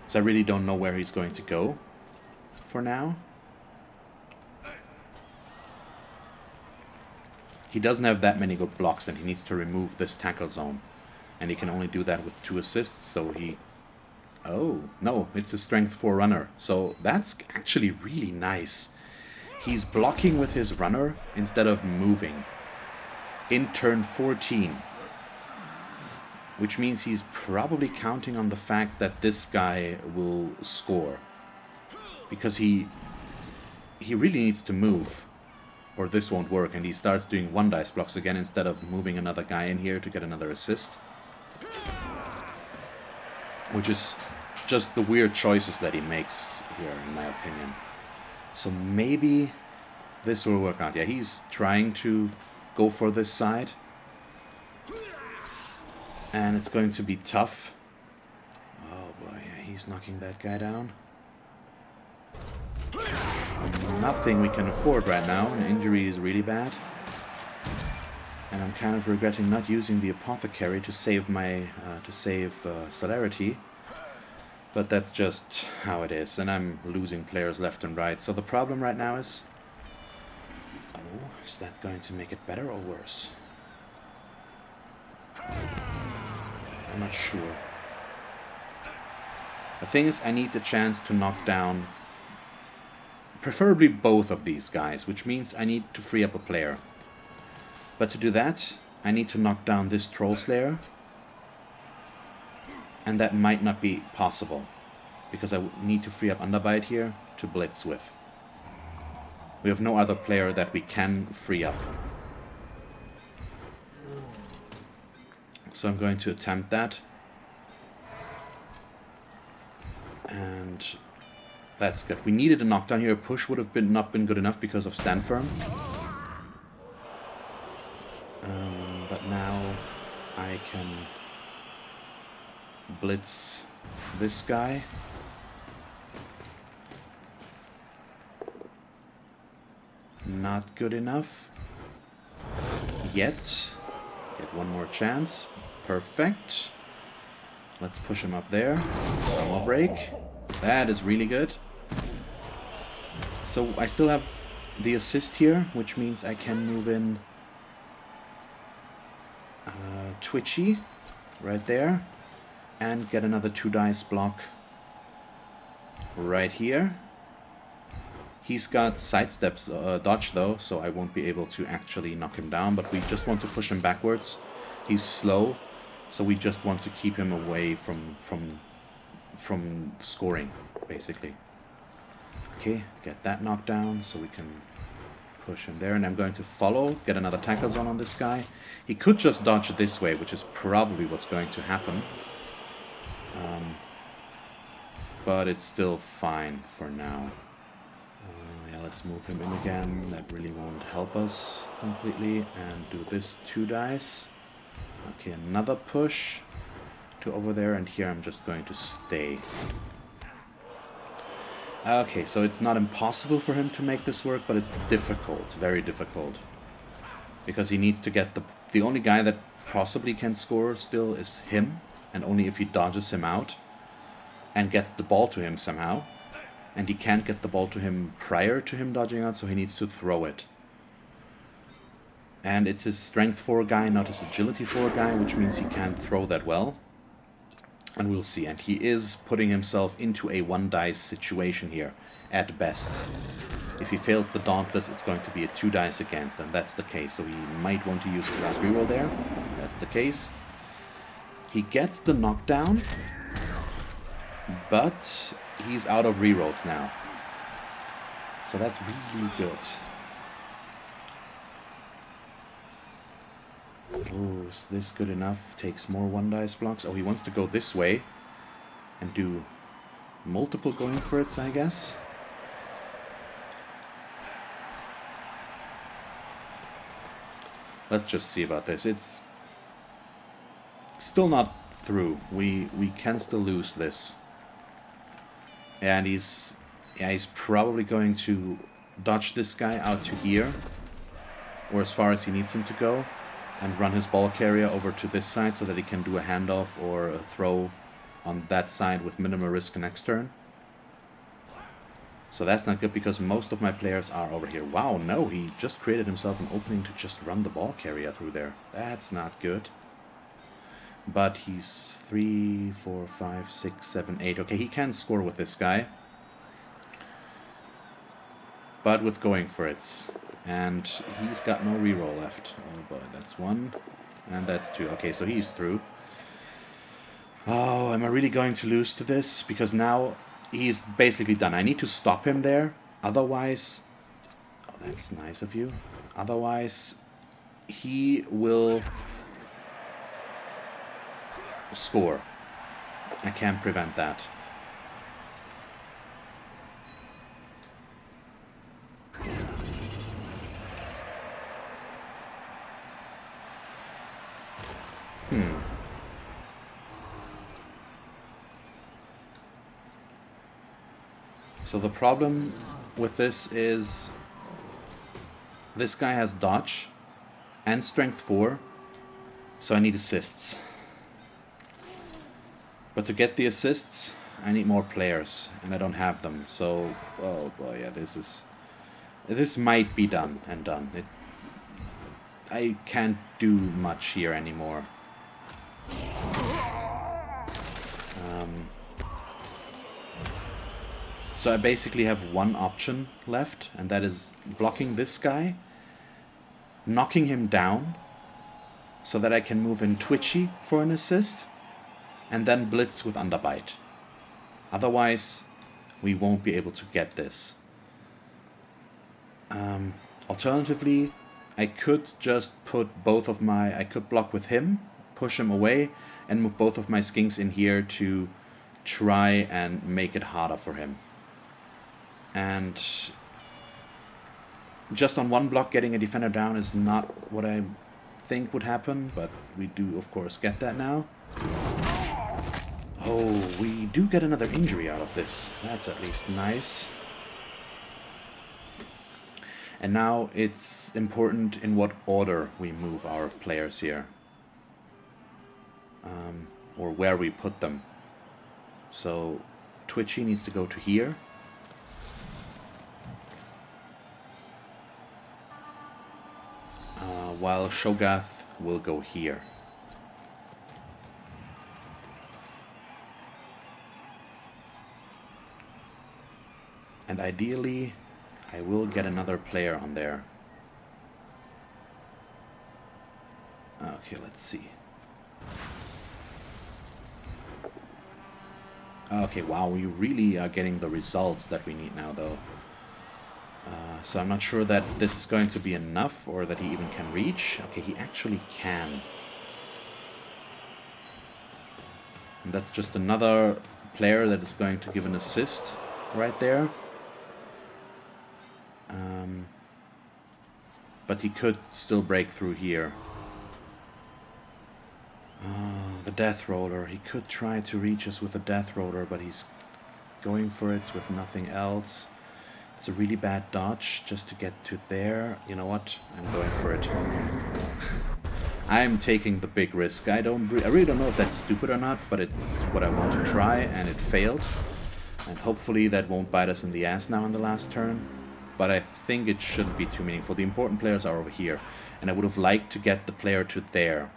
So I really don't know where he's going to go for now. He doesn't have that many good blocks, and he needs to remove this tackle zone. And he can only do that with 2 assists, so he... Oh, no, it's a strength 4 runner. So that's actually really nice. He's blocking with his runner instead of moving in turn 14. Which means he's probably counting on the fact that this guy will score. Because he really needs to move, or this won't work, and he starts doing 1 dice blocks again instead of moving another guy in here to get another assist. Which is just the weird choices that he makes here, in my opinion. So maybe this will work out. Yeah, he's trying to go for this side. And it's going to be tough. Oh boy, yeah, he's knocking that guy down. Nothing we can afford right now. An injury is really bad. And I'm kind of regretting not using the apothecary to save my celerity. But that's just how it is, and I'm losing players left and right. So the problem right now is... Oh, is that going to make it better or worse? I'm not sure. The thing is, I need the chance to knock down preferably both of these guys, which means I need to free up a player. But to do that, I need to knock down this Troll Slayer. And that might not be possible, because I need to free up Underbite here to blitz with. We have no other player that we can free up. So I'm going to attempt that. And that's good. We needed a knockdown here. A push would have not been good enough because of stand firm. But now I can blitz this guy. Not good enough yet. Get one more chance. Perfect. Let's push him up there. One more break. That is really good. So I still have the assist here, which means I can move in Twitchy right there. And get another 2 dice block right here. He's got sidesteps, dodge though, so I won't be able to actually knock him down, but we just want to push him backwards. He's slow, so we just want to keep him away from scoring, basically. Okay, get that knocked down so we can push him there, and I'm going to follow, get another tackle zone on this guy. He could just dodge this way, which is probably what's going to happen. But it's still fine for now. Yeah, let's move him in again. That really won't help us completely. And do this 2 dice. Okay, another push to over there. And here I'm just going to stay. Okay, so it's not impossible for him to make this work, but it's difficult. Very difficult. Because he needs to get the only guy that possibly can score still is him. And only if he dodges him out and gets the ball to him somehow. And he can't get the ball to him prior to him dodging out, so he needs to throw it. And it's his strength 4 guy, not his agility 4 guy, which means he can't throw that well. And we'll see. And he is putting himself into a 1 dice situation here, at best. If he fails the Dauntless, it's going to be a 2 dice against, and that's the case. So he might want to use his last reroll there. That's the case. He gets the knockdown, but he's out of rerolls now. So that's really good. Oh, is this good enough? Takes more 1 dice blocks. Oh, he wants to go this way and do multiple going for it, I guess. Let's just see about this. It's still not through. We can still lose this. And he's probably going to dodge this guy out to here. or as far as he needs him to go, and run his ball carrier over to this side so that he can do a handoff or a throw on that side with minimal risk next turn. So that's not good because most of my players are over here. Wow, no, he just created himself an opening to just run the ball carrier through there. That's not good. But he's 3, 4, 5, 6, 7, 8. Okay, he can score with this guy. But with going for it. And he's got no reroll left. Oh boy, that's 1. And that's 2. Okay, so he's through. Oh, am I really going to lose to this? Because now he's basically done. I need to stop him there. Otherwise... Oh, that's nice of you. Otherwise, he will score. I can't prevent that. So the problem with this is this guy has dodge and strength 4, so I need assists. But to get the assists, I need more players, and I don't have them. So, oh boy, yeah, this might be done and done. I can't do much here anymore. So I basically have one option left, and that is blocking this guy, knocking him down, so that I can move in Twitchy for an assist, and then blitz with underbite. Otherwise, we won't be able to get this. Alternatively, I could just put both of my... I could block with him, push him away, and move both of my skinks in here to try and make it harder for him. And just on one block getting a defender down is not what I think would happen, but we do of course get that now. Oh, we do get another injury out of this. That's at least nice. And now it's important in what order we move our players here. Or where we put them. So Twitchy needs to go to here. While Shogath will go here. And ideally, I will get another player on there. Okay, let's see. Okay, wow, we really are getting the results that we need now, though. So I'm not sure that this is going to be enough, or that he even can reach. Okay, he actually can. And that's just another player that is going to give an assist right there. But he could still break through here. The Death Roller. He could try to reach us with a Death Roller, but he's going for it with nothing else. It's a really bad dodge just to get to there. You know what? I'm going for it. I'm taking the big risk. I really don't know if that's stupid or not, but it's what I want to try, and it failed. And hopefully that won't bite us in the ass now in the last turn. But I think it shouldn't be too meaningful. The important players are over here, and I would have liked to get the player to there,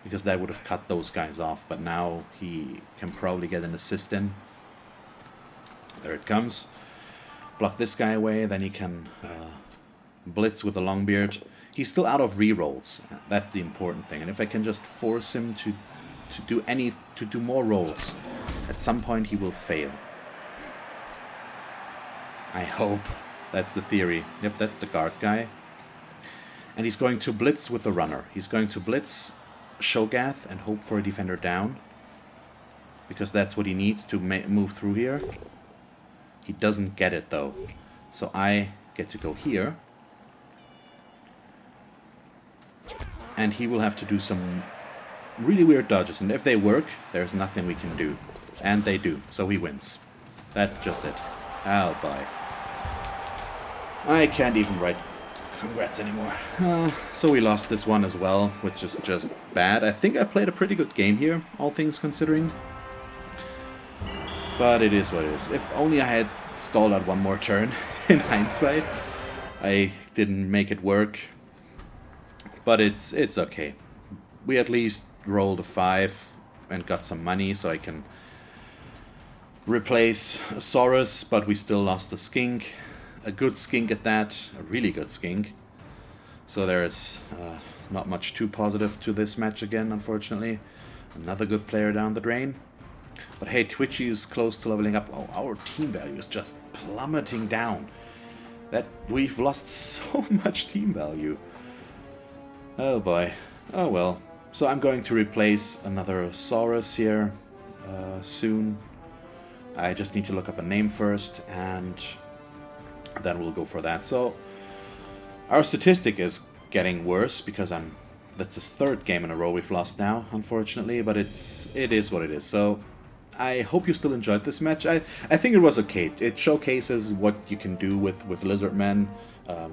because that would have cut those guys off. But now he can probably get an assist in. There it comes. Block this guy away, then he can blitz with a Longbeard. He's still out of rerolls. That's the important thing. And if I can just force him to do more rolls, at some point he will fail. I hope. That's the theory. Yep, that's the guard guy. And he's going to blitz with the runner. He's going to blitz Shogath and hope for a defender down, because that's what he needs to move through here. He doesn't get it though, so I get to go here, and he will have to do some really weird dodges, and if they work, there's nothing we can do, and they do, so he wins. That's just it. Oh boy. I can't even write congrats anymore. So we lost this one as well, which is just bad. I think I played a pretty good game here, all things considering. But it is what it is. If only I had stalled out one more turn, in hindsight. I didn't make it work. But it's okay. We at least rolled a 5 and got some money, so I can replace a Saurus, but we still lost a skink. A good skink at that, a really good skink. So there's not much too positive to this match again, unfortunately. Another good player down the drain. But hey, Twitchy is close to leveling up. Oh, our team value is just plummeting down. That we've lost so much team value. Oh boy. Oh well. So I'm going to replace another Saurus here soon. I just need to look up a name first, and then we'll go for that. So our statistic is getting worse because that's his 3rd game in a row we've lost now, unfortunately, but it is what it is. So I hope you still enjoyed this match. I think it was okay. It showcases what you can do with Lizardmen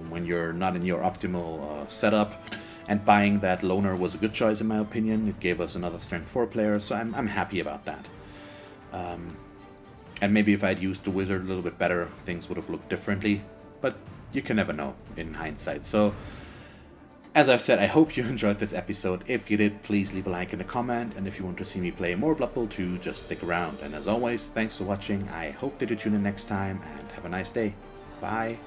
when you're not in your optimal setup, and buying that loner was a good choice in my opinion. It gave us another strength 4 player, so I'm happy about that. And maybe if I'd used the wizard a little bit better, things would have looked differently. But you can never know in hindsight. So, as I've said, I hope you enjoyed this episode. If you did, please leave a like and a comment. And if you want to see me play more Blood Bowl 2, just stick around. And as always, thanks for watching. I hope that you tune in next time, and have a nice day. Bye.